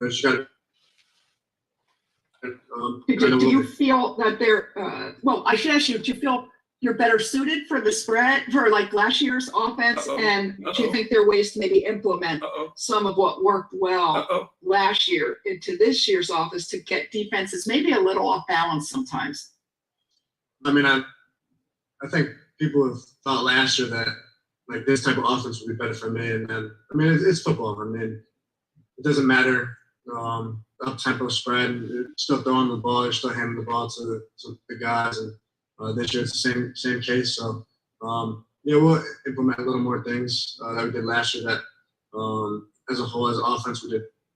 Speaker 18: I just got.
Speaker 14: Do you feel that they're well, I should ask you, do you feel you're better suited for the spread for like last year's offense? And do you think there are ways to maybe implement some of what worked well last year into this year's offense to get defenses maybe a little off balance sometimes?
Speaker 18: I mean, I think people have thought last year that like this type of offense would be better for me, and then I mean it's football. I mean, it doesn't matter. Up-tempo spread, still throwing the ball, you're still handing the ball to the guys, and this year it's the same case. So, we'll implement a little more things that we did last year that, as a whole, as an offense,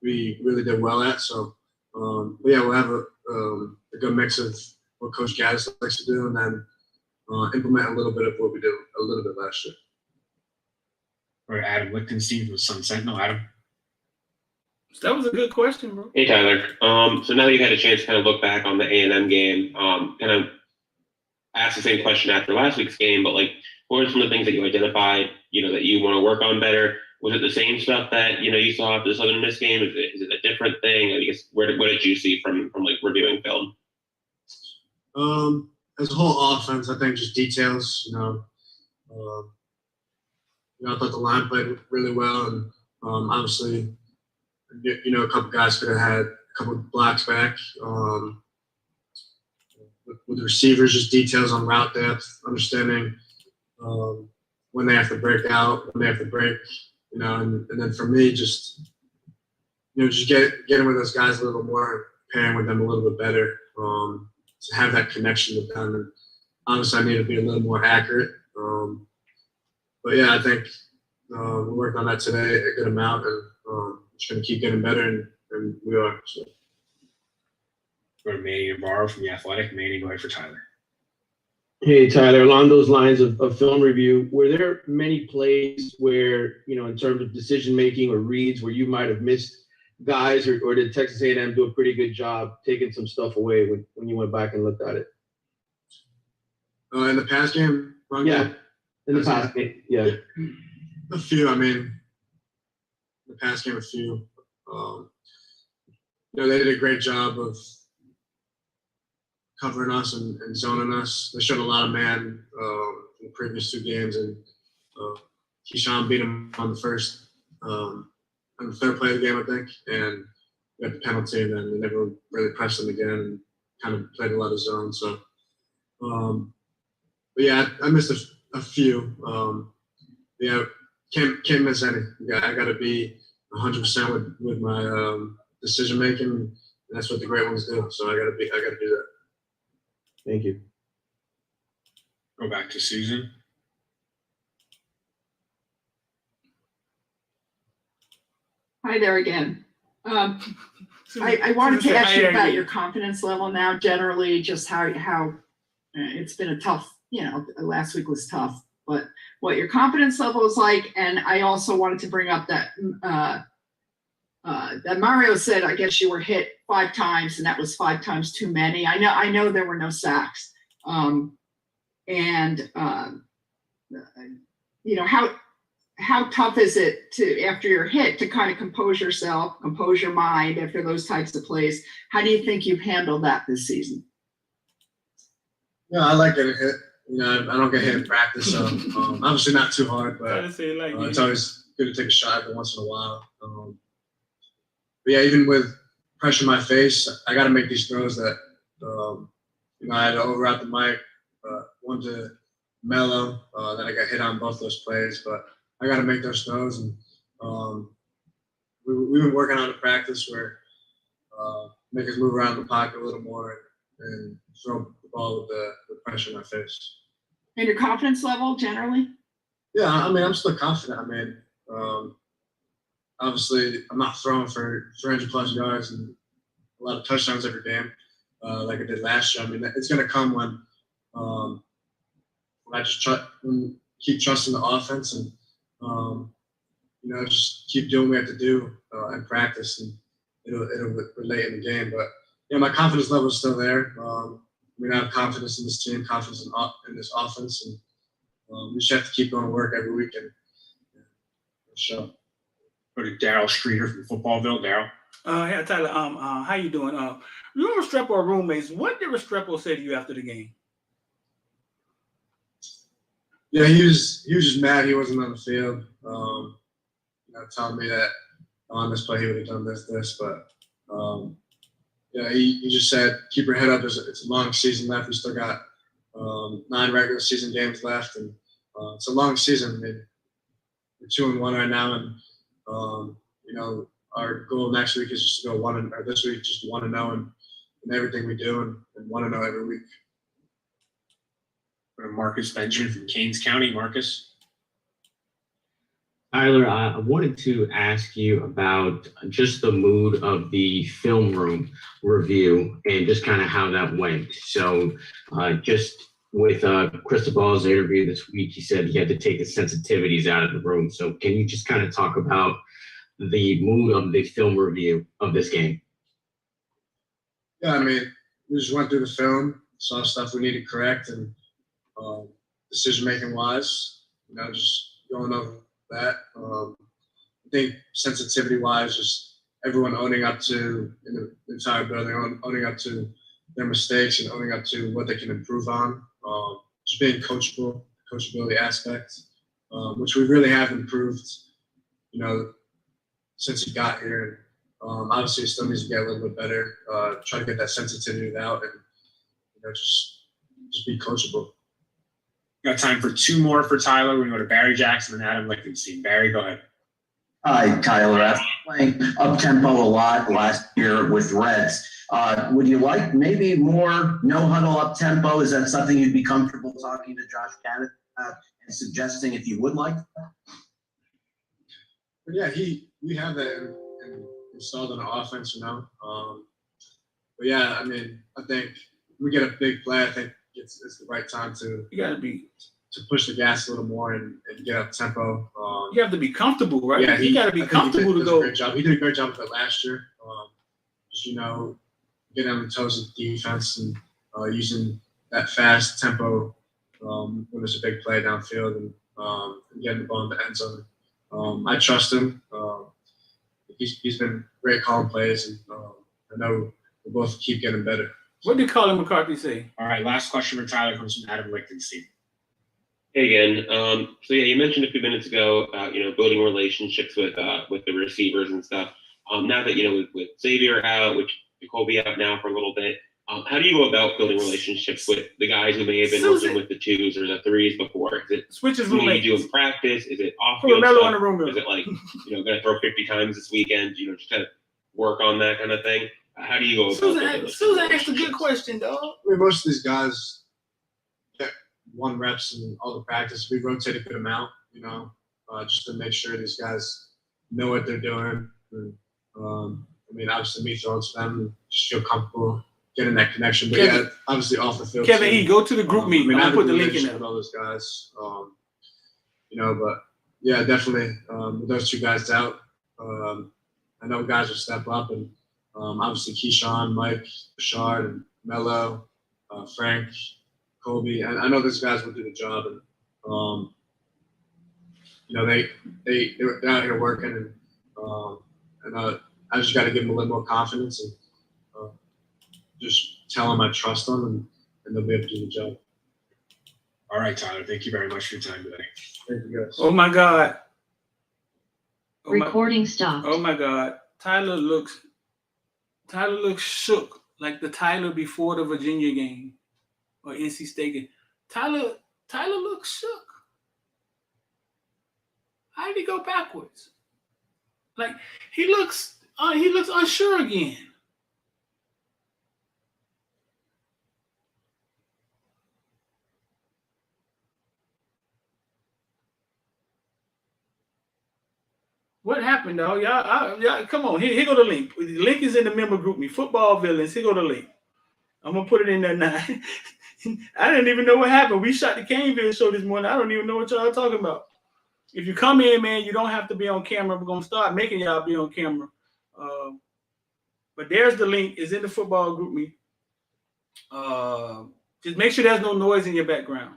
Speaker 18: we really did well at. So, we'll have a good mix of what Coach Gaddis likes to do, and then implement a little bit of what we did a little bit last year.
Speaker 9: All right, Adam Lichtenstein from Sun Sentinel. Adam.
Speaker 3: That was a good question, bro.
Speaker 12: Hey, Tyler. So now that you've had a chance to kind of look back on the A&M game, kind of ask the same question after last week's game, but like, what are some of the things that you identified, that you want to work on better? Was it the same stuff that, you saw after the Southern Miss game? Is it a different thing? I guess, what did you see from like reviewing film?
Speaker 18: As a whole offense, I think just details, I thought the line played really well, and obviously, a couple guys could have had a couple blocks back. With the receivers, just details on route depth, understanding when they have to break out, when they have to break, and then for me, just getting with those guys a little more, pairing with them a little bit better, to have that connection with them. And obviously, I need to be a little more accurate. But yeah, I think we worked on that today a good amount, and just going to keep getting better, and we are. So.
Speaker 9: Go to Manny Navarro from The Athletic. Manny, go ahead for Tyler.
Speaker 19: Hey, Tyler, along those lines of film review, were there many plays where, in terms of decision-making or reads, where you might have missed guys, or did Texas A&M do a pretty good job taking some stuff away when you went back and looked at it?
Speaker 18: In the past game?
Speaker 19: Yeah, in the past game, yeah.
Speaker 18: A few, I mean, the past game, a few. They did a great job of covering us and zoning us. They showed a lot of man in the previous 2 games, and Keyshawn beat him on the third play of the game, I think, and got the penalty, and then they never really pressed him again and kind of played a lot of zone. So, but yeah, I missed a few. Yeah, can't miss any. I got to be 100% with my decision making. And that's what the great ones do. So I got to do that.
Speaker 19: Thank you.
Speaker 9: Go back to Susan.
Speaker 14: Hi there again. I wanted to ask you about your confidence level now, generally, just how it's been a tough, last week was tough, but what your confidence level is like. And I also wanted to bring up that that Mario said, I guess you were hit 5 times and that was 5 times too many. I know there were no sacks. How tough is it to, after you're hit, to kind of compose yourself, compose your mind after those types of plays? How do you think you've handled that this season?
Speaker 18: Yeah, I like getting hit. I don't get hit in practice, so obviously not too hard, but it's always good to take a shot every once in a while. But yeah, even with pressure in my face, I got to make these throws that, I had to overroute the mic, one to Mello, that I got hit on both those plays, but I got to make those throws. And we've been working on a practice where make us move around the pocket a little more and throw the ball with the pressure in my face.
Speaker 14: And your confidence level generally?
Speaker 18: Yeah, I'm still confident. Obviously, I'm not throwing for 300+ yards and a lot of touchdowns every game like I did last year. It's going to come when I just keep trusting the offense and just keep doing what we have to do in practice, and it'll relate in the game. But my confidence level is still there. I have confidence in this team, confidence in this offense, and we just have to keep going to work every week and show.
Speaker 9: Go to Daryl Streeter from Footballville. Daryl.
Speaker 3: Hey, Tyler. How you doing? You and Restrepo are roommates. What did Restrepo say to you after the game?
Speaker 18: Yeah, he was just mad he wasn't on the field. Telling me that on this play he would have done this, but he just said keep your head up. It's a long season left. We still got 9 regular season games left, and it's a long season. We're 2-1 right now, and our goal next week is just to go this week just 1-0 in everything we do, and 1-0 every week.
Speaker 9: Marcus Benjamin from Keynes County. Marcus.
Speaker 20: Tyler, I wanted to ask you about just the mood of the film room review and just kind of how that went. So just with Cristobal's interview this week, he said he had to take the sensitivities out of the room. So can you just kind of talk about the mood of the film review of this game?
Speaker 18: Yeah, we just went through the film, saw stuff we need to correct, and decision-making wise, just going over that. I think sensitivity-wise, just everyone owning up to, in the entire building, owning up to their mistakes and owning up to what they can improve on. Just being coachability aspect, which we really have improved, since he got here. Obviously, it still needs to get a little bit better. Try to get that sensitivity out and, just be coachable.
Speaker 9: Got time for 2 more for Tyler. We're going to go to Barry Jackson and Adam Lichtenstein. Barry, go ahead.
Speaker 10: Hi, Tyler. After playing up-tempo a lot last year with Reds, would you like maybe more no-huddle up-tempo? Is that something you'd be comfortable talking to Josh Cannon about and suggesting if you would like that?
Speaker 18: But yeah, we have that installed in our offense, But yeah, I think we get a big play. I think it's the right time to push the gas a little more and get up tempo.
Speaker 3: You have to be comfortable, right?
Speaker 18: Yeah,
Speaker 3: you got to be comfortable to go.
Speaker 18: Great job. He did a great job with it last year. Just getting on the toes of the defense and using that fast tempo when there's a big play downfield and getting the ball in the end zone. I trust him. He's been great calling plays, and I know we'll both keep getting better.
Speaker 3: What did Colin McCarthy say?
Speaker 9: All right, last question for Tyler comes from Adam Lichtenstein.
Speaker 12: Hey again. So yeah, you mentioned a few minutes ago about building relationships with the receivers and stuff. Now that with Xavier out, with Jacoby out now for a little bit, how do you go about building relationships with the guys who may have been working with the twos or the threes before? Is it
Speaker 3: Switches
Speaker 12: something you
Speaker 3: roommates.
Speaker 12: do in practice? Is it off
Speaker 3: Put
Speaker 12: field
Speaker 3: Lamelo
Speaker 12: stuff?
Speaker 3: on the room.
Speaker 12: Is it like gonna throw 50 times this weekend? Just kind of work on that kind of thing. How do you go about building those
Speaker 3: Susan asked a good question, dog.
Speaker 18: I mean, most of these guys get 1 reps in all the practice. We rotate a good amount, just to make sure these guys know what they're doing. And, I mean, obviously, me throwing to them, just feel comfortable getting that connection. But
Speaker 3: Kevin,
Speaker 18: yeah, obviously off the field.
Speaker 3: Kevin
Speaker 18: too.
Speaker 3: E, go to the group meeting.
Speaker 18: I mean,
Speaker 3: I'll
Speaker 18: I have
Speaker 3: put
Speaker 18: a
Speaker 3: the link in
Speaker 18: relationship
Speaker 3: there.
Speaker 18: with all those guys. But yeah, definitely with those 2 guys out, I know guys will step up, and obviously Keyshawn, Mike, Bashard, and Mello, Frank, Kobe. I know these guys will do the job, and they're out here working, and I just got to give them a little more confidence and just tell them I trust them, and they'll be able to do the job.
Speaker 9: All right, Tyler. Thank you very much for your time today.
Speaker 18: Thank you, guys.
Speaker 3: Oh my God.
Speaker 15: Recording stopped.
Speaker 3: Oh my God. Tyler looks shook, like the Tyler before the Virginia game or NC State game. Tyler looks shook. How did he go backwards? Like he looks unsure again. What happened, dog? Y'all, come on. Here go the link. The link is in the member group me. Football Villains. Here go the link. I'm gonna put it in there now. I didn't even know what happened. We shot the Caneville show this morning. I don't even know what y'all are talking about. If you come in, man, you don't have to be on camera. We're gonna start making y'all be on camera. But there's the link. It's in the football group me. Just make sure there's no noise in your background.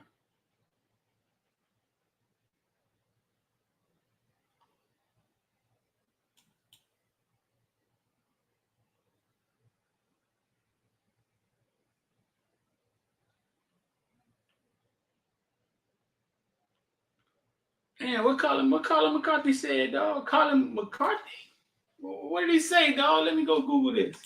Speaker 3: Man, what Colin McCarthy said, dog? Colin McCarthy? What did he say, dog? Let me go Google this.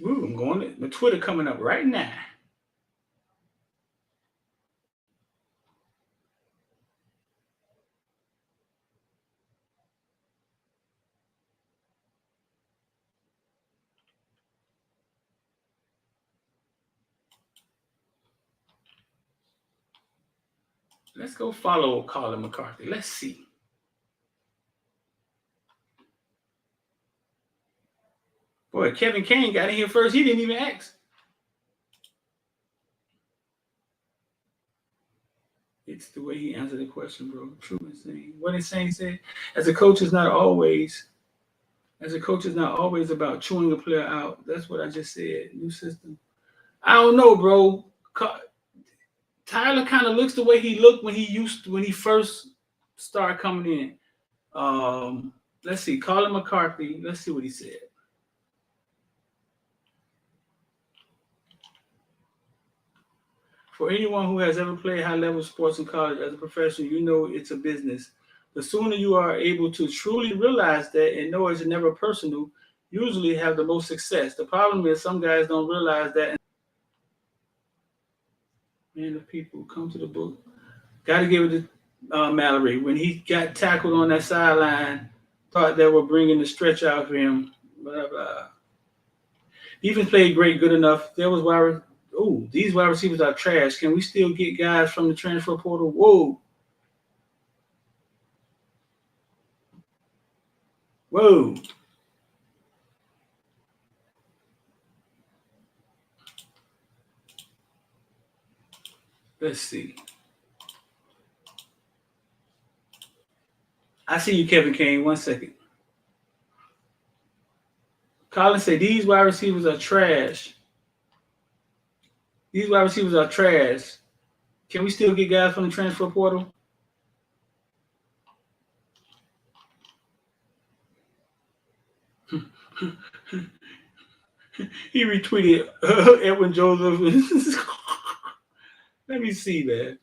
Speaker 3: Ooh, I'm going to my Twitter coming up right now. Let's go follow Colin McCarthy. Let's see. Boy, Kevin Kane got in here first. He didn't even ask. It's the way he answered the question, bro. True and saying. What is saying said, as a coach is not always about chewing a player out. That's what I just said. New system. I don't know, bro. Tyler kind of looks the way he looked when he first started coming in. Let's see. Colin McCarthy. Let's see what he said. For anyone who has ever played high-level sports in college as a professional, you know it's a business. The sooner you are able to truly realize that and know it's never personal, usually have the most success. The problem is some guys don't realize that. Man, the people come to the book. Got to give it to Mallory. When he got tackled on that sideline, thought they were bringing the stretch out for him. Blah, blah. Defense played great, good enough. There was these wide receivers are trash. Can we still get guys from the transfer portal? Whoa. Let's see. I see you, Kevin Kane. 1 second. Colin said these wide receivers are trash. These wide receivers are trash. Can we still get guys from the transfer portal? He retweeted Edwin Joseph. Let me see, man.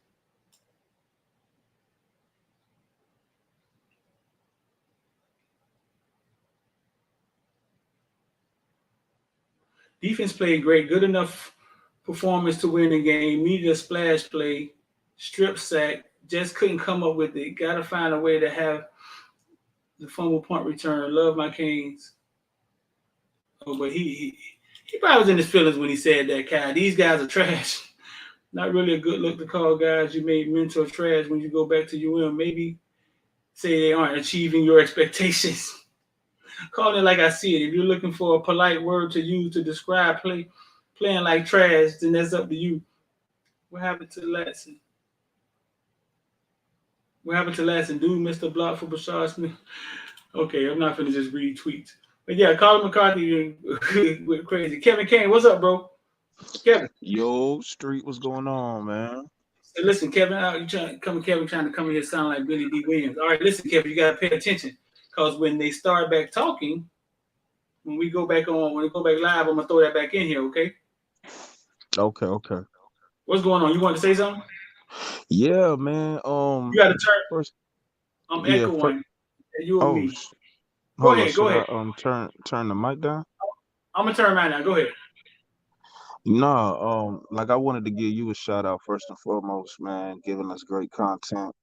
Speaker 3: Defense played great, good enough performance to win the game. Needed a splash play, strip sack, just couldn't come up with it. Got to find a way to have the fumble punt return. Love my Canes. Oh, but he probably was in his feelings when he said that, Kai. These guys are trash. Not really a good look to call guys you made mental trash when you go back to UM. Maybe say they aren't achieving your expectations. Call it like I see it. If you're looking for a polite word to use to describe playing like trash, then that's up to you. What happened to Latson? What happened to Latson? Dude, Mr. Block for Bashar Smith. Okay, I'm not finna just read tweets. But yeah, Colin McCarthy went crazy. Kevin Kane, what's up, bro? Kevin.
Speaker 21: Yo, Street, what's going on, man?
Speaker 3: So listen, Kevin, Kevin trying to come in here sound like Billy D. Williams. All right, listen, Kevin, you gotta pay attention. Because when they start back talking, when we go back live, I'm gonna throw that back in here, okay?
Speaker 21: Okay.
Speaker 3: What's going on? You want to say something?
Speaker 21: Yeah, man.
Speaker 3: You gotta turn
Speaker 21: first.
Speaker 3: I'm echoing. You and me.
Speaker 21: Go
Speaker 3: ahead.
Speaker 21: Turn the mic down.
Speaker 3: I'm gonna turn mine down. Go ahead.
Speaker 21: No, like I wanted to give you a shout out first and foremost, man, giving us great content.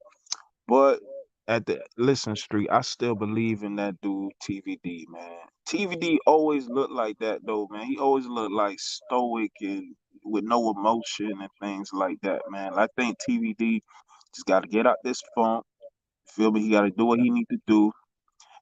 Speaker 21: But listen, Street, I still believe in that dude, TVD, man. TVD always looked like that, though, man. He always looked like stoic and with no emotion and things like that, man. I think TVD just got to get out this funk. Feel me? He got to do what he need to do.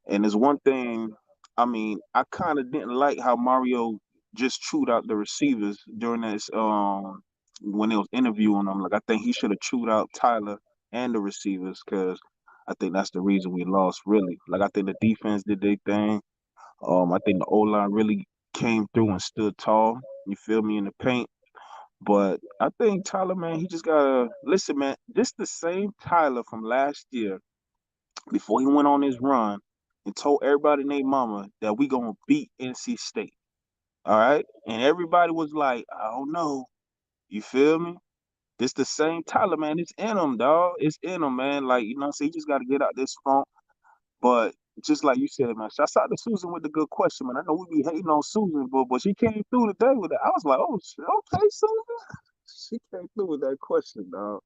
Speaker 21: And there's one thing, I mean, I kind of didn't like how Mario just chewed out the receivers during this when they was interviewing them. Like, I think he should have chewed out Tyler and the receivers, because I think that's the reason we lost, really. Like, I think the defense did their thing. I think the O-line really came through and stood tall, you feel me, in the paint. But I think Tyler, man, he just gotta listen, man. This the same Tyler from last year before he went on his run and told everybody and their mama that we gonna beat NC State. All right? And everybody was like, I don't know. You feel me? This the same Tyler, man. It's in him, dog. It's in him, man. Like, you know what I'm saying? You just got to get out this funk. But just like you said, man, shouts out to Susan with the good question, man. I know we be hating on Susan, but she came through today with it. I was like, oh, okay, Susan. She came through with that question, dog.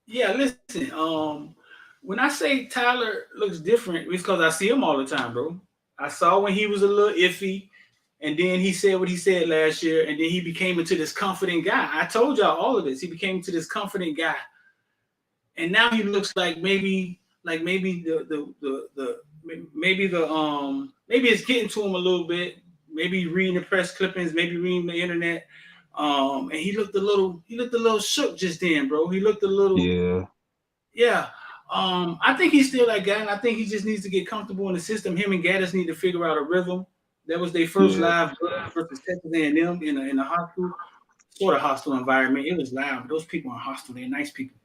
Speaker 3: Yeah, listen. When I say Tyler looks different, it's because I see him all the time, bro. I saw when he was a little iffy, and then he said what he said last year, and then he became into this confident guy. I told y'all all of this. He became into this confident guy, and now he looks like maybe maybe it's getting to him a little bit. Maybe reading the press clippings, maybe reading the internet. And he looked a little shook just then, bro. He looked a little yeah. I think he's still that guy, and I think he just needs to get comfortable in the system. Him and Gaddis need to figure out a rhythm. That was their first live versus Texas A&M in a hostile, sort of hostile environment. It was loud. Those people aren't hostile. They're nice people.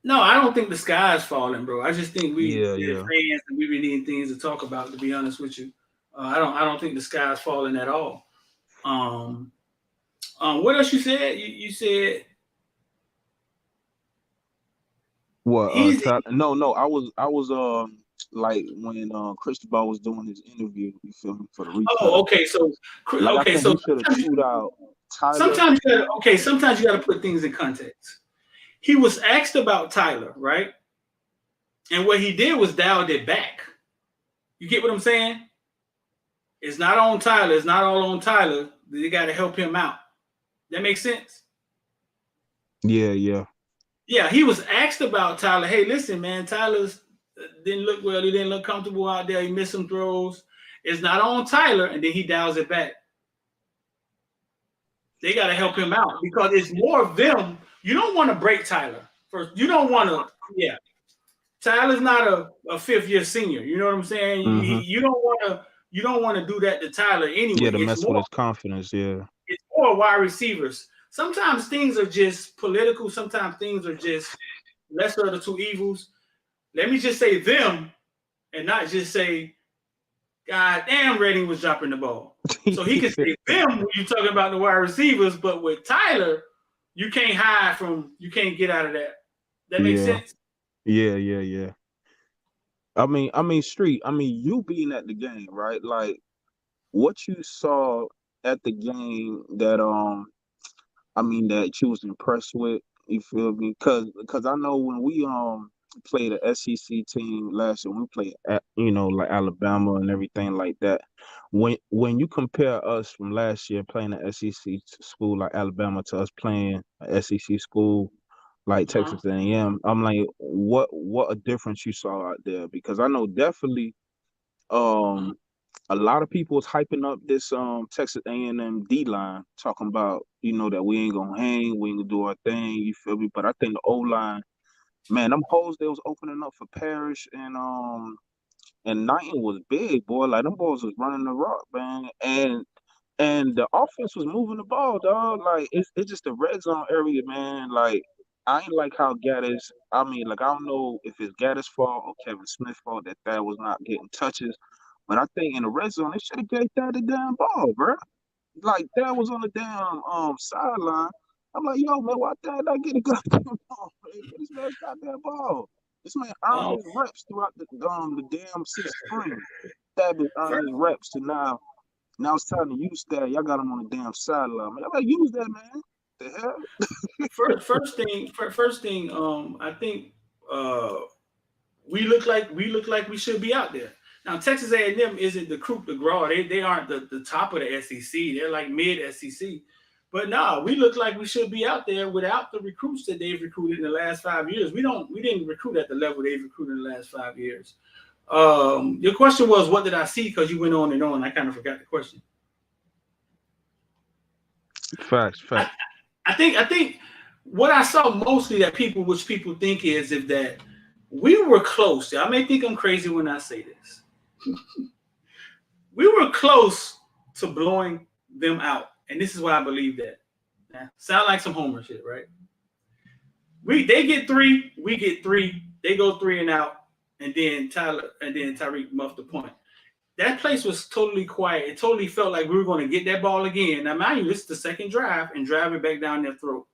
Speaker 3: No, I don't think the sky is falling, bro. I just think we're fans and we really need things to talk about, to be honest with you. I don't think the sky is falling at all. What else you said? You said
Speaker 21: what? No. I was like when Cristobal was doing his interview. You feel me, for the recap.
Speaker 3: Oh, okay. So
Speaker 21: he should have chewed out Tyler.
Speaker 3: Sometimes you got to put things in context. He was asked about Tyler, right? And what he did was dialed it back. You get what I'm saying? It's not on Tyler. It's not all on Tyler. They got to help him out. That makes sense?
Speaker 21: Yeah.
Speaker 3: Yeah, he was asked about Tyler. Hey, listen, man, Tyler didn't look well. He didn't look comfortable out there. He missed some throws. it's not on Tyler, and then he dials it back. They got to help him out because it's more of them. You don't want to break Tyler first. You don't want to, yeah. Tyler's not a fifth-year senior. You know what I'm saying?
Speaker 21: Mm-hmm.
Speaker 3: You don't want to do that to Tyler anyway.
Speaker 21: Yeah, to
Speaker 3: It's
Speaker 21: mess with his confidence. Yeah.
Speaker 3: It's more wide receivers. Sometimes things are just political. Sometimes things are just lesser of the two evils. Let me just say them and not just say, God damn, Redding was dropping the ball. So he can say them when you're talking about the wide receivers, but with Tyler, you can't hide from, you can't get out of that. That makes sense?
Speaker 21: Yeah. I mean, Street, you being at the game, right? Like, what you saw at the game that that you was impressed with, you feel me? Cause I know when we played a SEC team last year, we played at, like Alabama and everything like that. When you compare us from last year playing an SEC school like Alabama to us playing an SEC school like Texas A&M, I'm like, what a difference you saw out there? Because I know definitely a lot of people was hyping up this Texas A&M D line, talking about that we ain't gonna hang, we ain't gonna do our thing. You feel me? But I think the O line, man, them holes they was opening up for Parrish and Knighton was big, boy. Like them boys was running the rock, man, and the offense was moving the ball, dog. Like it's just the red zone area, man. Like I ain't like how Gaddis. I don't know if it's Gaddis' fault or Kevin Smith's fault that was not getting touches. But I think in the red zone, they should have gave that the damn ball, bro. Like that was on the damn sideline. I'm like, yo, man, why did I get a goddamn ball? Man? This man's goddamn ball. This man earned his reps throughout the damn 6 spring. That been earned his reps to now it's time to use that. Y'all got him on the damn sideline. Man, I gotta use that, man. The hell?
Speaker 3: First thing, I think we look like we should be out there. Now Texas A&M isn't the coup de grace. They aren't the top of the SEC. They're like mid SEC. But no, we look like we should be out there without the recruits that they've recruited in the last 5 years. We didn't recruit at the level they've recruited in the last 5 years. Your question was, what did I see? Because you went on and on. I kind of forgot the question.
Speaker 21: Facts.
Speaker 3: I think what I saw mostly which people think is that we were close. I may think I'm crazy when I say this. We were close to blowing them out. And this is why I believe that. Now, sound like some homer shit, right? They get 3, we get 3. They go 3 and out, and then Tyreek muffed the point. That place was totally quiet. It totally felt like we were going to get that ball again. Now, mind you, this is the second drive and drive it back down their throat.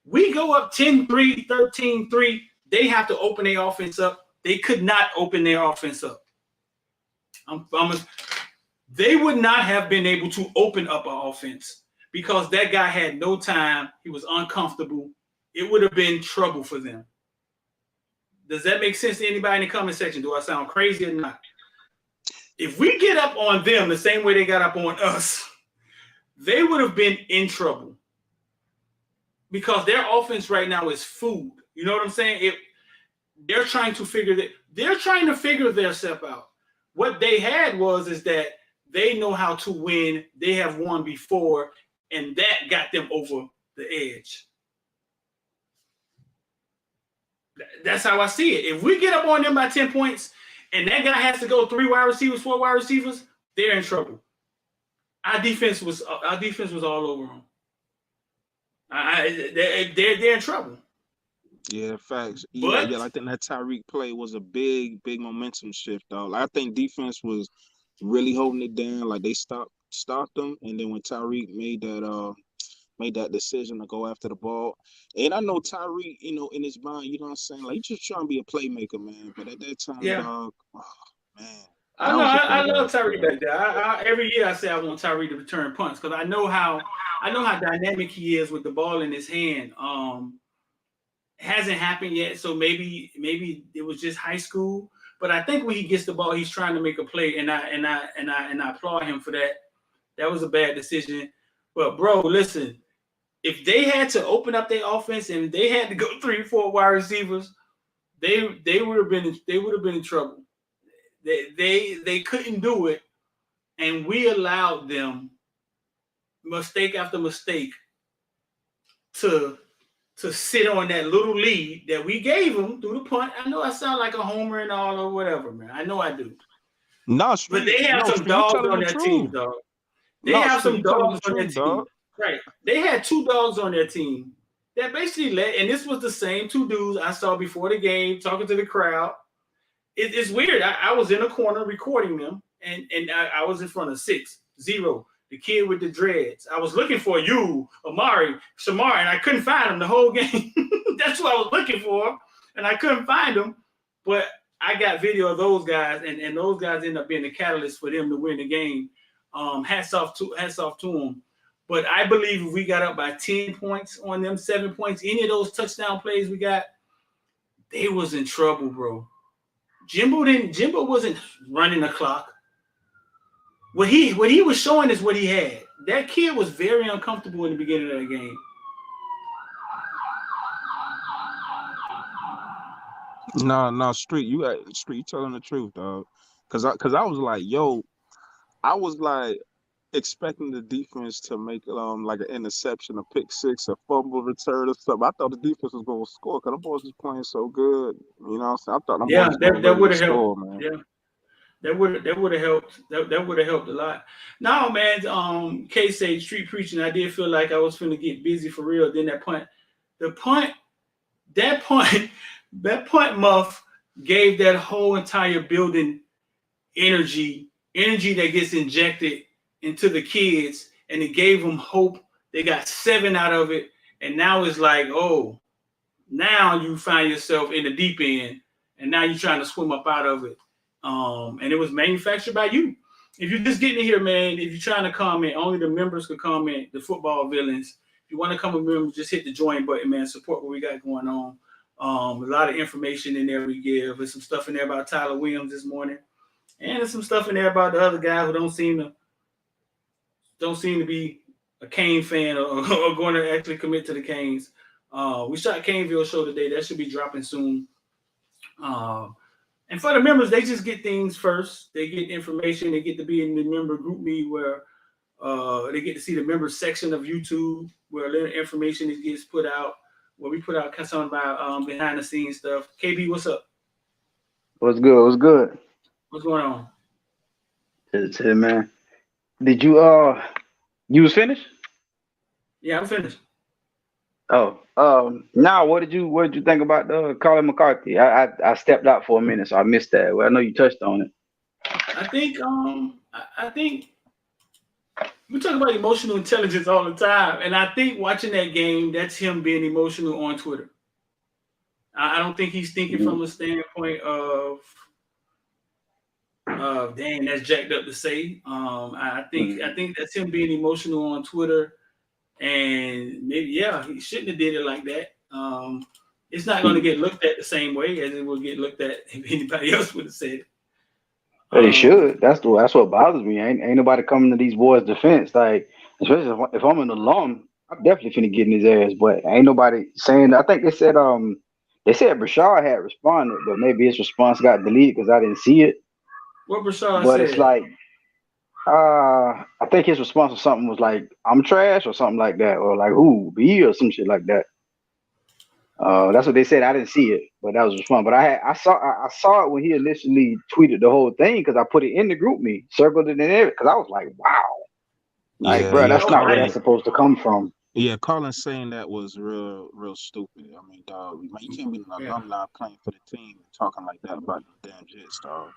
Speaker 3: We go up 10-3, 13-3. They have to open their offense up. They could not open their offense up. They would not have been able to open up our offense because that guy had no time. He was uncomfortable. It would have been trouble for them. Does that make sense to anybody in the comment section? Do I sound crazy or not? If we get up on them the same way they got up on us, they would have been in trouble because their offense right now is food. You know what I'm saying? They're trying to figure themselves out. What they had is that they know how to win. They have won before, and that got them over the edge. That's how I see it. If we get up on them by 10 points and that guy has to go 3 wide receivers, 4 wide receivers, they're in trouble. Our defense was all over them. They're in trouble.
Speaker 21: Yeah, facts.
Speaker 3: But,
Speaker 21: I think that Tyreek play was a big momentum shift, though. Like, I think defense was really holding it down. Like they stopped them, and then when Tyreek made that decision to go after the ball, and I know Tyreek, in his mind, you know what I'm saying, like he's just trying to be a playmaker, man. But at that time, dog, man.
Speaker 3: I love Tyreek back there. Every year I say I want Tyreek to return punts because I know how dynamic he is with the ball in his hand. Hasn't happened yet, so maybe it was just high school. But I think when he gets the ball, he's trying to make a play, and I applaud him for that. That was a bad decision. But bro, listen, if they had to open up their offense and they had to go 3-4 wide receivers, they would have been in trouble. They couldn't do it and we allowed them mistake after mistake to sit on that little lead that we gave them through the punt. I know I sound like a homer and all or whatever, man. I know I do.
Speaker 21: No,
Speaker 3: But they have some
Speaker 21: you
Speaker 3: dogs
Speaker 21: telling
Speaker 3: on
Speaker 21: the
Speaker 3: their
Speaker 21: truth.
Speaker 3: team, dog. They
Speaker 21: No,
Speaker 3: have some
Speaker 21: you telling
Speaker 3: dogs
Speaker 21: the
Speaker 3: on their
Speaker 21: truth,
Speaker 3: team.
Speaker 21: dog.
Speaker 3: Right. They had 2 dogs on their team that basically led, and this was the same 2 dudes I saw before the game talking to the crowd. It's weird. I was in a corner recording them, and I was in front of 6-0, the kid with the dreads. I was looking for you, Amari, Shamar, and I couldn't find him the whole game. That's what I was looking for, and I couldn't find him. But I got video of those guys, and those guys ended up being the catalyst for them to win the game. Hats off to them. But I believe if we got up by 10 points on them, 7 points, any of those touchdown plays we got, they was in trouble, bro. Jimbo wasn't running the clock. What he was showing is what he had. That kid was very uncomfortable in the beginning of that game.
Speaker 21: No, Street, you telling the truth, dog. Cause I was like, yo, I was like expecting the defense to make like an interception, a pick six, a fumble return or something. I thought the defense was gonna score because the boys was playing so good. You know what I'm saying? I thought the boys was
Speaker 3: that would have
Speaker 21: score,
Speaker 3: helped.
Speaker 21: man.
Speaker 3: Yeah. That would have helped. That would have helped a lot. No, man, K say street preaching. I did feel like I was finna get busy for real. Then that punt muff gave that whole entire building energy that gets injected into the kids, and it gave them hope. They got 7 out of it, and now it's like, oh, now you find yourself in the deep end, and now you're trying to swim up out of it. And it was manufactured by you. If you're just getting in here, man, if you're trying to comment, only the members could comment, the football villains. If you want to come with members, just hit the join button, man. Support what we got going on. A lot of information in there we give. There's some stuff in there about Tyler Williams this morning. And there's some stuff in there about the other guy who don't seem to be a Cane fan or going to actually commit to the Canes. We shot Caneville show today. That should be dropping soon. And for the members, they just get things first. They get information. They get to be in the member group meet where they get to see the member section of YouTube where a little information gets put out, where we put out some about behind the scenes stuff. KB, what's up?
Speaker 4: What's good? What's good?
Speaker 3: What's going on?
Speaker 4: Hey, man. Did you you was finished?
Speaker 3: Yeah, I'm finished.
Speaker 4: Oh, now what did you think about Colin McCarthy? I stepped out for a minute, so I missed that. Well, I know you touched on it.
Speaker 3: I think we talk about emotional intelligence all the time, and I think watching that game, that's him being emotional on Twitter. I don't think he's thinking from a standpoint of dang, that's jacked up to say. I think that's him being emotional on Twitter. And maybe, he shouldn't have did it like that. It's not going to get looked at the same way as it will get looked at if anybody else would have said it.
Speaker 4: They should. That's what bothers me. Ain't nobody coming to these boys' defense. Like, especially if I'm an alum, I'm definitely finna get in his ass. But ain't nobody saying. I think they said Brashard had responded, but maybe his response got deleted because I didn't see it.
Speaker 3: What Brashard
Speaker 4: but
Speaker 3: said?
Speaker 4: It's like, I think his response was something was like, "I'm trash" or something like that, or like, "Who B" or some shit like that. That's what they said. I didn't see it, but that was fun. But I saw it when he initially tweeted the whole thing because I put it in the group me, circled it in there because I was like, "Wow, like, bro, that's not where that's supposed to come from."
Speaker 21: Yeah, Colin saying that was real stupid. I mean, dog, man, you can't be an alumni playing for the team and talking like that about the damn Jets, dog.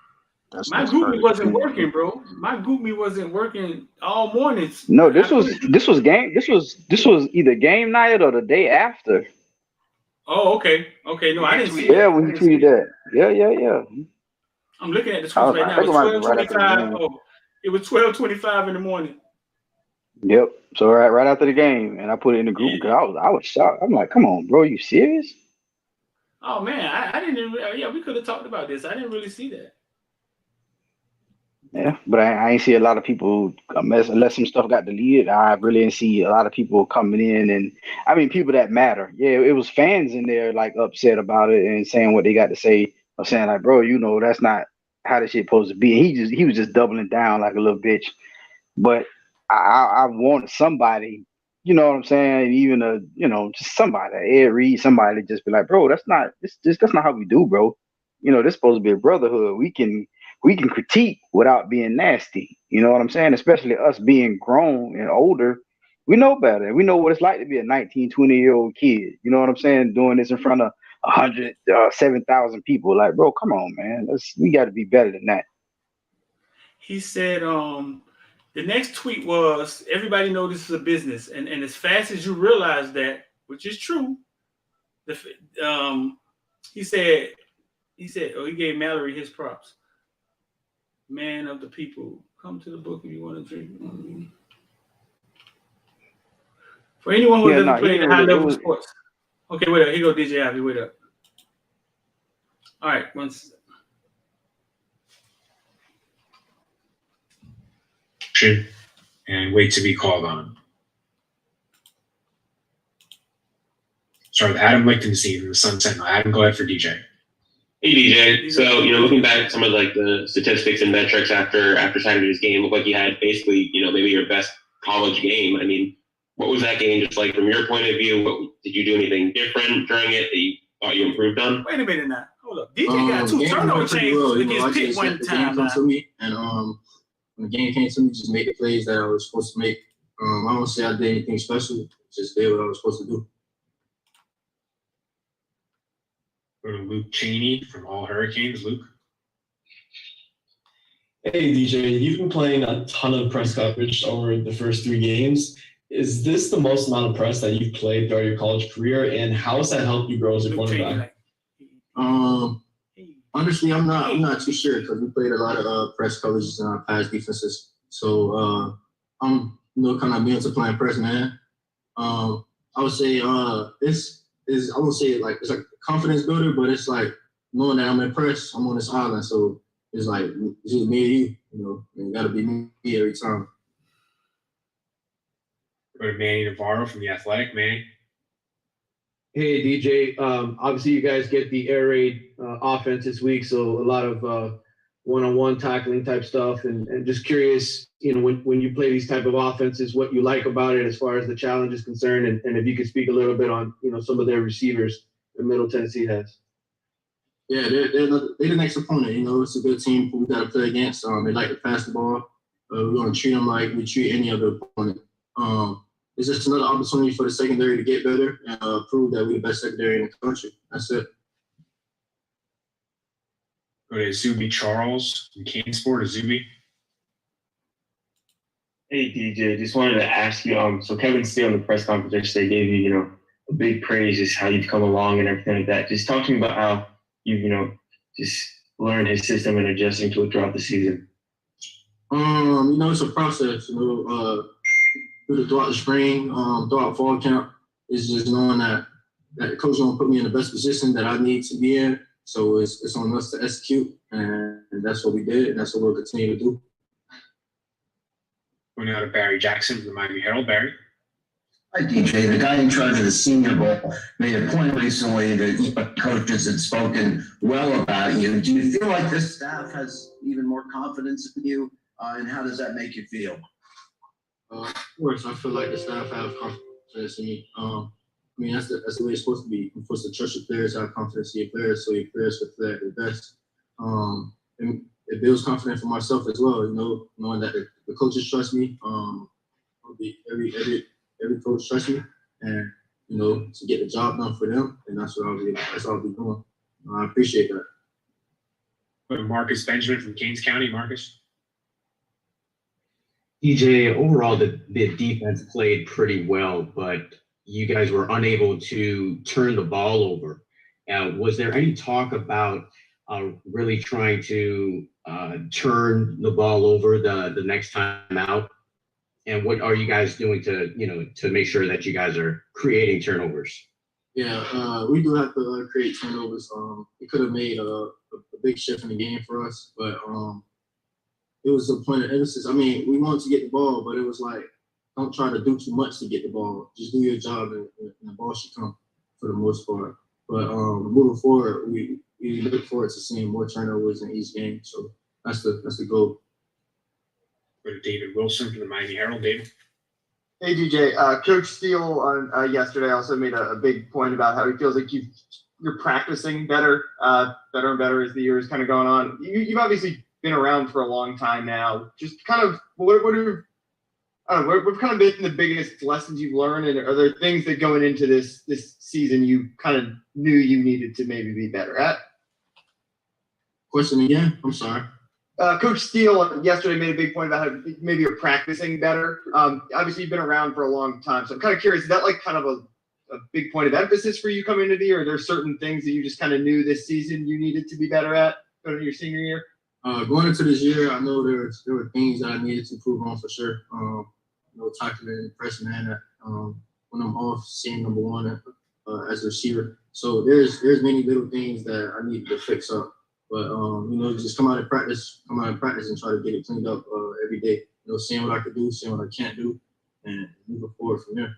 Speaker 3: My GroupMe wasn't working, bro. My GroupMe wasn't working all morning.
Speaker 4: No, this was either game night or the day after.
Speaker 3: Oh, okay. No, I didn't see
Speaker 4: it. Yeah, when he tweeted that. Yeah.
Speaker 3: I'm looking at the tweets right now. It's 12:25. Oh, it was 12:25 in the morning.
Speaker 4: Yep. So right after the game, and I put it in the group because I was shocked. I'm like, come on, bro, you serious?
Speaker 3: Oh man, I didn't. Yeah, we could have talked about this. I didn't really see that.
Speaker 4: Yeah, but I ain't see a lot of people unless some stuff got deleted. I really didn't see a lot of people coming in, and I mean people that matter. Yeah, it was fans in there like upset about it and saying what they got to say, or saying like, bro, that's not how this shit supposed to be. He was just doubling down like a little bitch. But I wanted somebody, you know what I'm saying? Even just somebody, Ed Reed, somebody to just be like, bro, that's not how we do, bro. This supposed to be a brotherhood. We can critique without being nasty. You know what I'm saying? Especially us being grown and older. We know better. We know what it's like to be a 19, 20-year-old kid. You know what I'm saying? Doing this in front of 7,000 people. Like, bro, come on, man. We got to be better than that.
Speaker 3: He said, the next tweet was, everybody know this is a business. And as fast as you realize that, which is true, he said, he gave Mallory his props. Man of the people, come to the book if you want to drink. For anyone who doesn't play the high level sports. Okay, wait up. Here go DJ Ivy. Wait up. All right, once.
Speaker 9: And wait to be called on. Start with Adam Lichtenstein in the Sun Sentinel. Adam, go ahead for DJ.
Speaker 12: Hey DJ, so looking back at some of like the statistics and metrics after Saturday's game, looked like you had basically maybe your best college game. I mean, what was that game just like from your point of view? Did you do anything different during it that you thought you improved on?
Speaker 3: Wait a minute now, hold up. DJ got 2 turnover changes against Pitt one time.
Speaker 5: To me, and when the game came to me, just made the plays that I was supposed to make. I don't say I did anything special, just did what I was supposed to do.
Speaker 9: Go to Luke Cheney from All Hurricanes. Luke.
Speaker 13: Hey, DJ, you've been playing a ton of press coverage over the first 3 games. Is this the most amount of press that you've played throughout your college career, and how has that helped you grow as a cornerback?
Speaker 5: Honestly, I'm not too sure because we played a lot of press coverages in our past defenses. So I'm kind of new to playing press, man. I would say I won't say like it's like a confidence builder, but it's like knowing that I'm in press, I'm on this island, so it's like it's just me and you. You gotta be me every time.
Speaker 9: Go to Manny Navarro from The Athletic. Manny.
Speaker 19: Hey, DJ. Obviously, you guys get the air raid offense this week, so a lot of one-on-one tackling type stuff. And just curious, when you play these type of offenses, what you like about it as far as the challenge is concerned, and if you could speak a little bit on, some of their receivers that Middle Tennessee has.
Speaker 5: Yeah, they're the next opponent. It's a good team we got to play against. They like to pass the ball. We're going to treat them like we treat any other opponent. It's just another opportunity for the secondary to get better and prove that we're the best secondary in the country. That's it.
Speaker 9: Go to Zuby Charles from Canesport. Zuby.
Speaker 22: Hey, DJ, just wanted to ask you, so Kevin Steele in the press conference yesterday gave you, a big praise, just how you've come along and everything like that. Just talk to me about how you've, just learned his system and adjusting to it throughout the season.
Speaker 5: It's a process, throughout the spring, throughout fall camp, is just knowing that the coach is going to put me in the best position that I need to be in. So it's on us to execute, and that's what we did, and that's what we'll continue to do.
Speaker 9: Going out to Barry Jackson from the Miami Herald. Barry.
Speaker 10: Hi, DJ. The guy in charge of the Senior Bowl made a point recently that coaches had spoken well about you. Do you feel like this staff has even more confidence in you, and how does that make you feel?
Speaker 5: Of course, I feel like the staff have confidence in me. That's the way it's supposed to be. You're supposed to trust your players, have confidence in your players, so your players can play at their best. And it builds confidence for myself as well. Knowing that the coaches trust me. Every coach trusts me, and to get the job done for them, and that's what I'll be doing. I appreciate that.
Speaker 9: Go to Marcus Benjamin from Kings County. Marcus.
Speaker 20: DJ, overall, the defense played pretty well, but you guys were unable to turn the ball over. Was there any talk about really trying to turn the ball over the next time out? And what are you guys doing to make sure that you guys are creating turnovers?
Speaker 5: Yeah, we do have to create turnovers. It could have made a big shift in the game for us, but it was a point of emphasis. We wanted to get the ball, but it was like, don't try to do too much to get the ball. Just do your job, and the ball should come for the most part. But moving forward, we we look forward to seeing more turnovers in each game. So that's the goal.
Speaker 9: Go to David Wilson from the Miami Herald. David.
Speaker 16: Hey DJ, Coach Steele on yesterday also made a big point about how he feels like you're practicing better and better as the year is kind of going on. You've obviously been around for a long time now. Just kind of what kind of been the biggest lessons you've learned, and are there things that going into this season you kind of knew you needed to maybe be better at?
Speaker 5: Question again? I'm sorry.
Speaker 16: Coach Steele yesterday made a big point about how maybe you're practicing better. Obviously, you've been around for a long time, so I'm kind of curious, is that like kind of a big point of emphasis for you coming into the year? Are there certain things that you just kind of knew this season you needed to be better at going into your senior year?
Speaker 5: Going into this year, I know there were things that I needed to improve on for sure. Tackling pressing man when I'm off, seeing number one as a receiver. So there's many little things that I needed to fix up. But just come out and practice and try to get it cleaned up every day. Seeing what I could do, seeing what I can't do, and moving forward from there.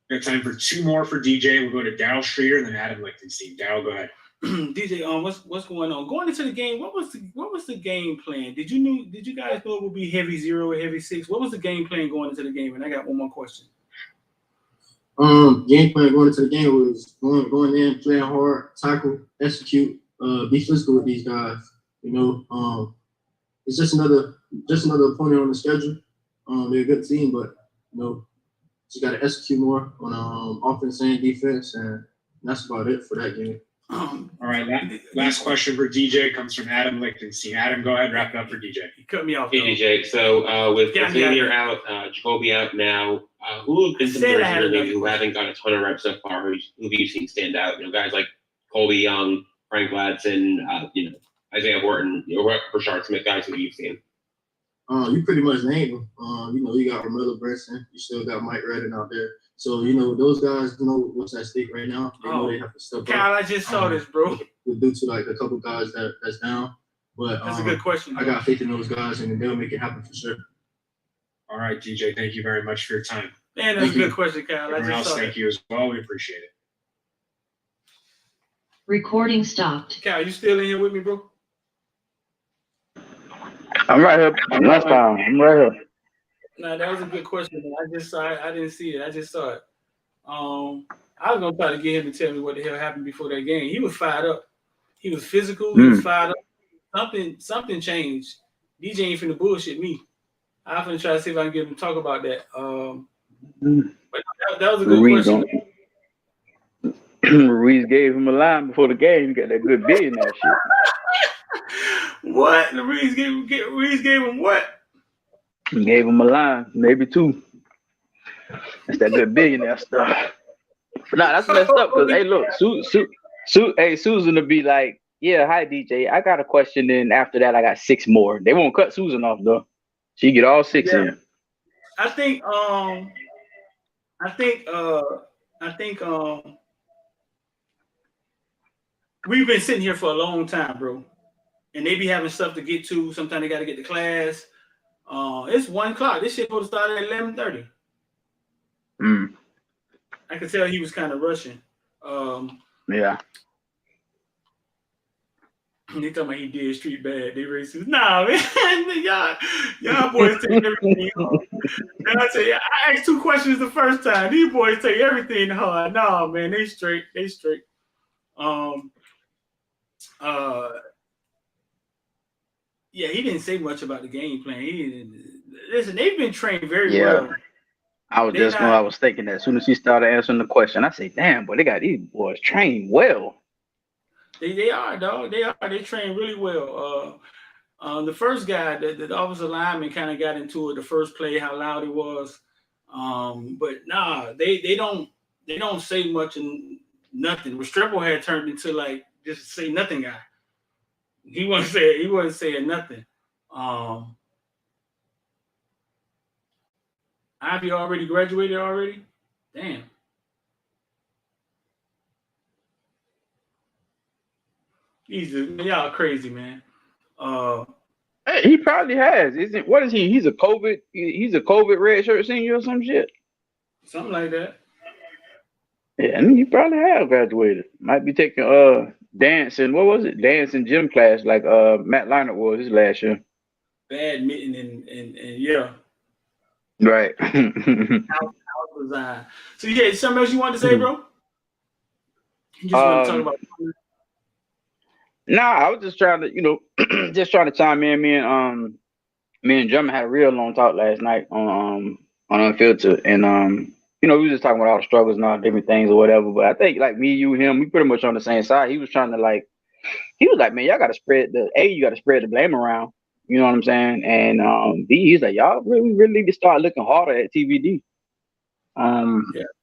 Speaker 9: We have time for two more for DJ. We'll go to Daryl Streeter and then Adam Lichtenstein. Daryl, go ahead.
Speaker 3: DJ, what's going on? Going into the game, what was the game plan? Did you guys know it would be heavy 0 or heavy 6? What was the game plan going into the game? And I got one more question.
Speaker 5: Game plan going into the game was going in, playing hard, tackle, execute. Be physical with these guys. It's just another opponent on the schedule. They're a good team, but just got to execute more on offense and defense, and that's about it for that game.
Speaker 9: All right, last question for DJ comes from Adam Lichtenstein. Adam, go ahead, wrap it up for DJ.
Speaker 3: You cut me off.
Speaker 12: Hey DJ, so with Xavier out, Jacoby out now, who have been some players maybe who haven't got a ton of reps so far? Who have you seen stand out? Guys like Colby Young, Frank Ladson, Isaiah Horton, Rashard Smith, guys who you've seen.
Speaker 5: You pretty much named them. You got Romello Brinson. You still got Mike Redden out there. So, those guys know what's at stake right now. They know they have to step up.
Speaker 3: Kyle, I just saw this, bro.
Speaker 5: Due to like a couple guys that's down. But
Speaker 3: that's a good question.
Speaker 5: I got faith in those guys, and they'll make it happen for sure.
Speaker 9: All right, DJ, thank you very much for your time.
Speaker 3: Man, that's a good question, Kyle.
Speaker 9: Everyone else, thank you as well. We appreciate it.
Speaker 15: Recording stopped.
Speaker 3: Kyle, you still in here with me, bro?
Speaker 4: I'm right here. I'm right here.
Speaker 3: No, that was a good question. I just saw it. I didn't see it. I just saw it. I was gonna try to get him to tell me what the hell happened before that game. He was fired up. He was physical. He was fired up. Something changed. DJ ain't finna bullshit me. I'm finna try to see if I can get him to talk about that. But that was a good question.
Speaker 4: Ruiz gave him a line before the game. He got that good bid in that
Speaker 3: shit. What? Ruiz gave him what?
Speaker 4: He gave him a line, maybe two. That's that good billionaire stuff. Nah, that's messed up. Cause hey, look, Susan will be like, "Yeah, hi DJ, I got a question." Then after that, I got 6 more. They won't cut Susan off though. She get all 6 in.
Speaker 3: I think we've been sitting here for a long time, bro, and they be having stuff to get to. Sometimes they got to get to class. It's 1 o'clock. This shit supposed to start at 11:30. I could tell he was kind of rushing.
Speaker 4: Yeah.
Speaker 3: They talking about he did street bad. They racist. Nah, man. y'all boys take everything hard. And I tell you, I asked 2 questions the first time. These boys take everything hard. Nah, man, they straight. Yeah, he didn't say much about the game plan. Listen, they've been trained very well.
Speaker 4: I was thinking that as soon as he started answering the question, I say, damn, boy, they got these boys trained well.
Speaker 3: They are, dog. They train really well. The first guy, the offensive lineman, kind of got into it the first play, how loud it was. But nah, they don't say much and nothing. Restrepo had turned into like just say nothing guy. He wasn't saying nothing. Ivy already graduated already? Damn. Y'all crazy, man.
Speaker 4: Hey, he probably has. What is he? He's a COVID red shirt senior or some shit.
Speaker 3: Something like that.
Speaker 4: Yeah, I mean, he probably have graduated. Might be taking dancing. What was it? Dancing gym class, like Matt Leonard was his last year.
Speaker 3: Badminton and yeah.
Speaker 4: Right.
Speaker 3: House design. So yeah, something else you wanted to say, bro? You just want to talk about.
Speaker 4: Nah, I was just trying to, just trying to chime in. Me and Drummond had a real long talk last night on Unfiltered, and we were just talking about all the struggles and all different things or whatever. But I think like me, you, him, we pretty much on the same side. He was trying to he was like, man, y'all got to spread you got to spread the blame around. You know what I'm saying? And B, he's like, y'all really need to start looking harder at TVD.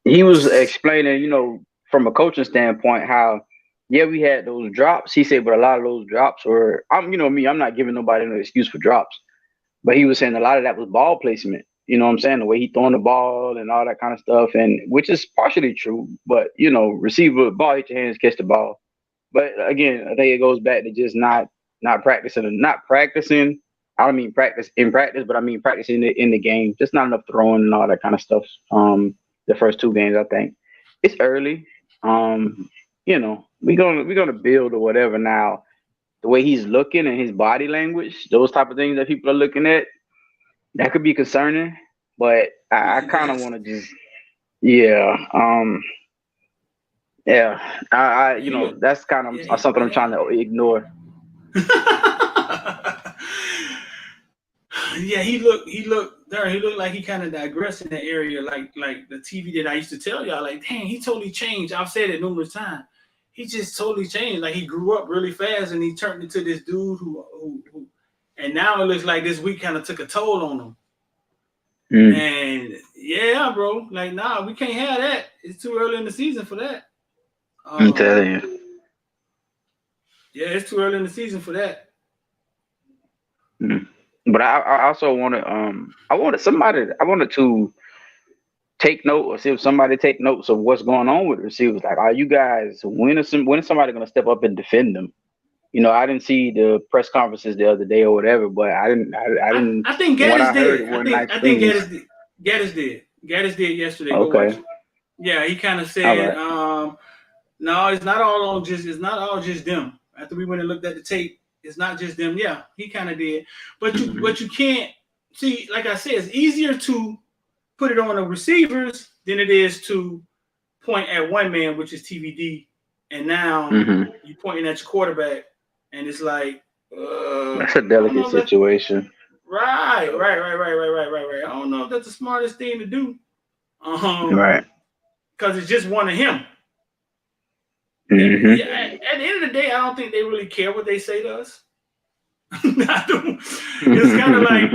Speaker 4: He was explaining, from a coaching standpoint, how we had those drops. He said, but a lot of those drops were, I'm not giving nobody no excuse for drops, but he was saying a lot of that was ball placement. You know what I'm saying? The way he throwing the ball and all that kind of stuff, and which is partially true. But receiver ball hit your hands, catch the ball. But again, I think it goes back to just not practicing and not practicing. I don't mean practice in practice, but I mean practicing in the game. Just not enough throwing and all that kind of stuff. The first two games, I think it's early. We're gonna build or whatever. Now, the way he's looking and his body language, those type of things that people are looking at, that could be concerning. But I kind of want to just, that's kind of something I'm trying to ignore.
Speaker 3: Yeah, he looked like he kind of digressed in that area, like the TV that I used to tell y'all, like, dang, he totally changed. I've said it numerous times. He just totally changed. Like, he grew up really fast and he turned into this dude who and now it looks like this week kind of took a toll on him. And yeah, bro, like, nah, we can't have that. It's too early in the season for that.
Speaker 4: I'm telling you.
Speaker 3: Yeah, it's too early in the season for that.
Speaker 4: But I also wanted I wanted to take note, or see if somebody take notes of what's going on with receivers. Like, are you guys, when is somebody going to step up and defend them? I didn't see the press conferences the other day or whatever, but I didn't.
Speaker 3: I think Gaddis did. I think Gaddis did. Gaddis did yesterday.
Speaker 4: Okay.
Speaker 3: Go watch it. Yeah, he kind of said, no, it's not all just them. After we went and looked at the tape, it's not just them. Yeah, he kind of did. But you can't see, like I said, it's easier to put it on the receivers than it is to point at one man, which is TVD. And now you're pointing at your quarterback, and it's like,
Speaker 4: that's a delicate situation.
Speaker 3: Right. I don't know if that's the smartest thing to do.
Speaker 4: Right.
Speaker 3: Because it's just one of him. At the end of the day, I don't think they really care what they say to us. It's kind of like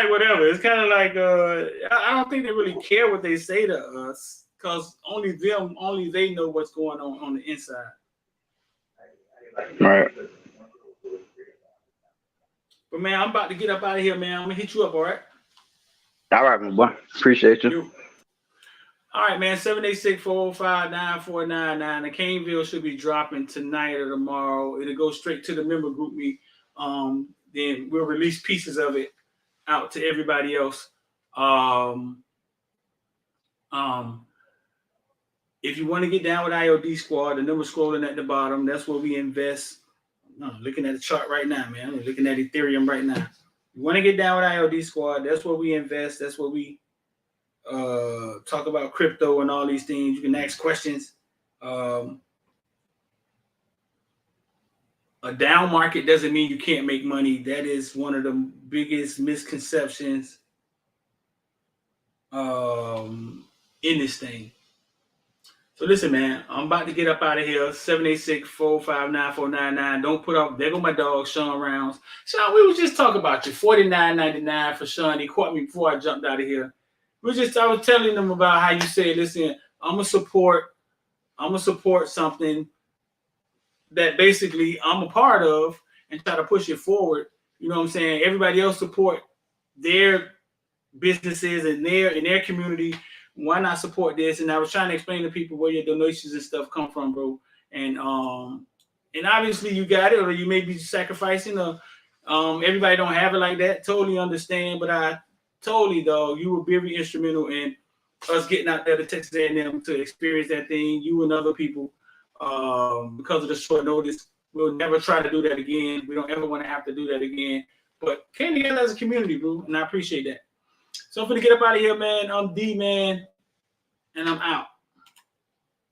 Speaker 3: whatever. It's kind of like I don't think they really care what they say to us, because only they know what's going on the inside.
Speaker 4: Right.
Speaker 3: But man, I'm about to get up out of here, man. I'm gonna hit you up, all right?
Speaker 4: All right, my boy. Appreciate you.
Speaker 3: All right, man. 786-405-9499. The Caneville should be dropping tonight or tomorrow. It'll go straight to the member group me. Then we'll release pieces of it out to everybody else. If you want to get down with IOD Squad, the number scrolling at the bottom, that's where we invest. I'm looking at the chart right now, man. I'm looking at Ethereum right now. You want to get down with IOD Squad, that's where we invest. That's where we talk about crypto and all these things. You can ask questions. A down market doesn't mean you can't make money. That is one of the biggest misconceptions in this thing. So listen, man, I'm about to get up out of here. 786-405-9499. Don't put off. There go my dog, Sean Rounds. Sean, we was just talking about you. $49.99 for Sean. He caught me before I jumped out of here. I was telling them about how you said, listen, I'm gonna support something that basically I'm a part of and try to push it forward. You know what I'm saying? Everybody else support their businesses and their community. Why not support this? And I was trying to explain to people where your donations and stuff come from, bro. And obviously you got it, or you may be sacrificing, or everybody don't have it like that. Totally understand, but I totally, dog, you were very instrumental in us getting out there to Texas A&M to experience that thing. You and other people. because of the short notice. We'll never try to do that again. We don't ever want to have to do that again. But came together as a community, bro, and I appreciate that. So I'm gonna get up out of here, man. I'm D, man, and I'm out.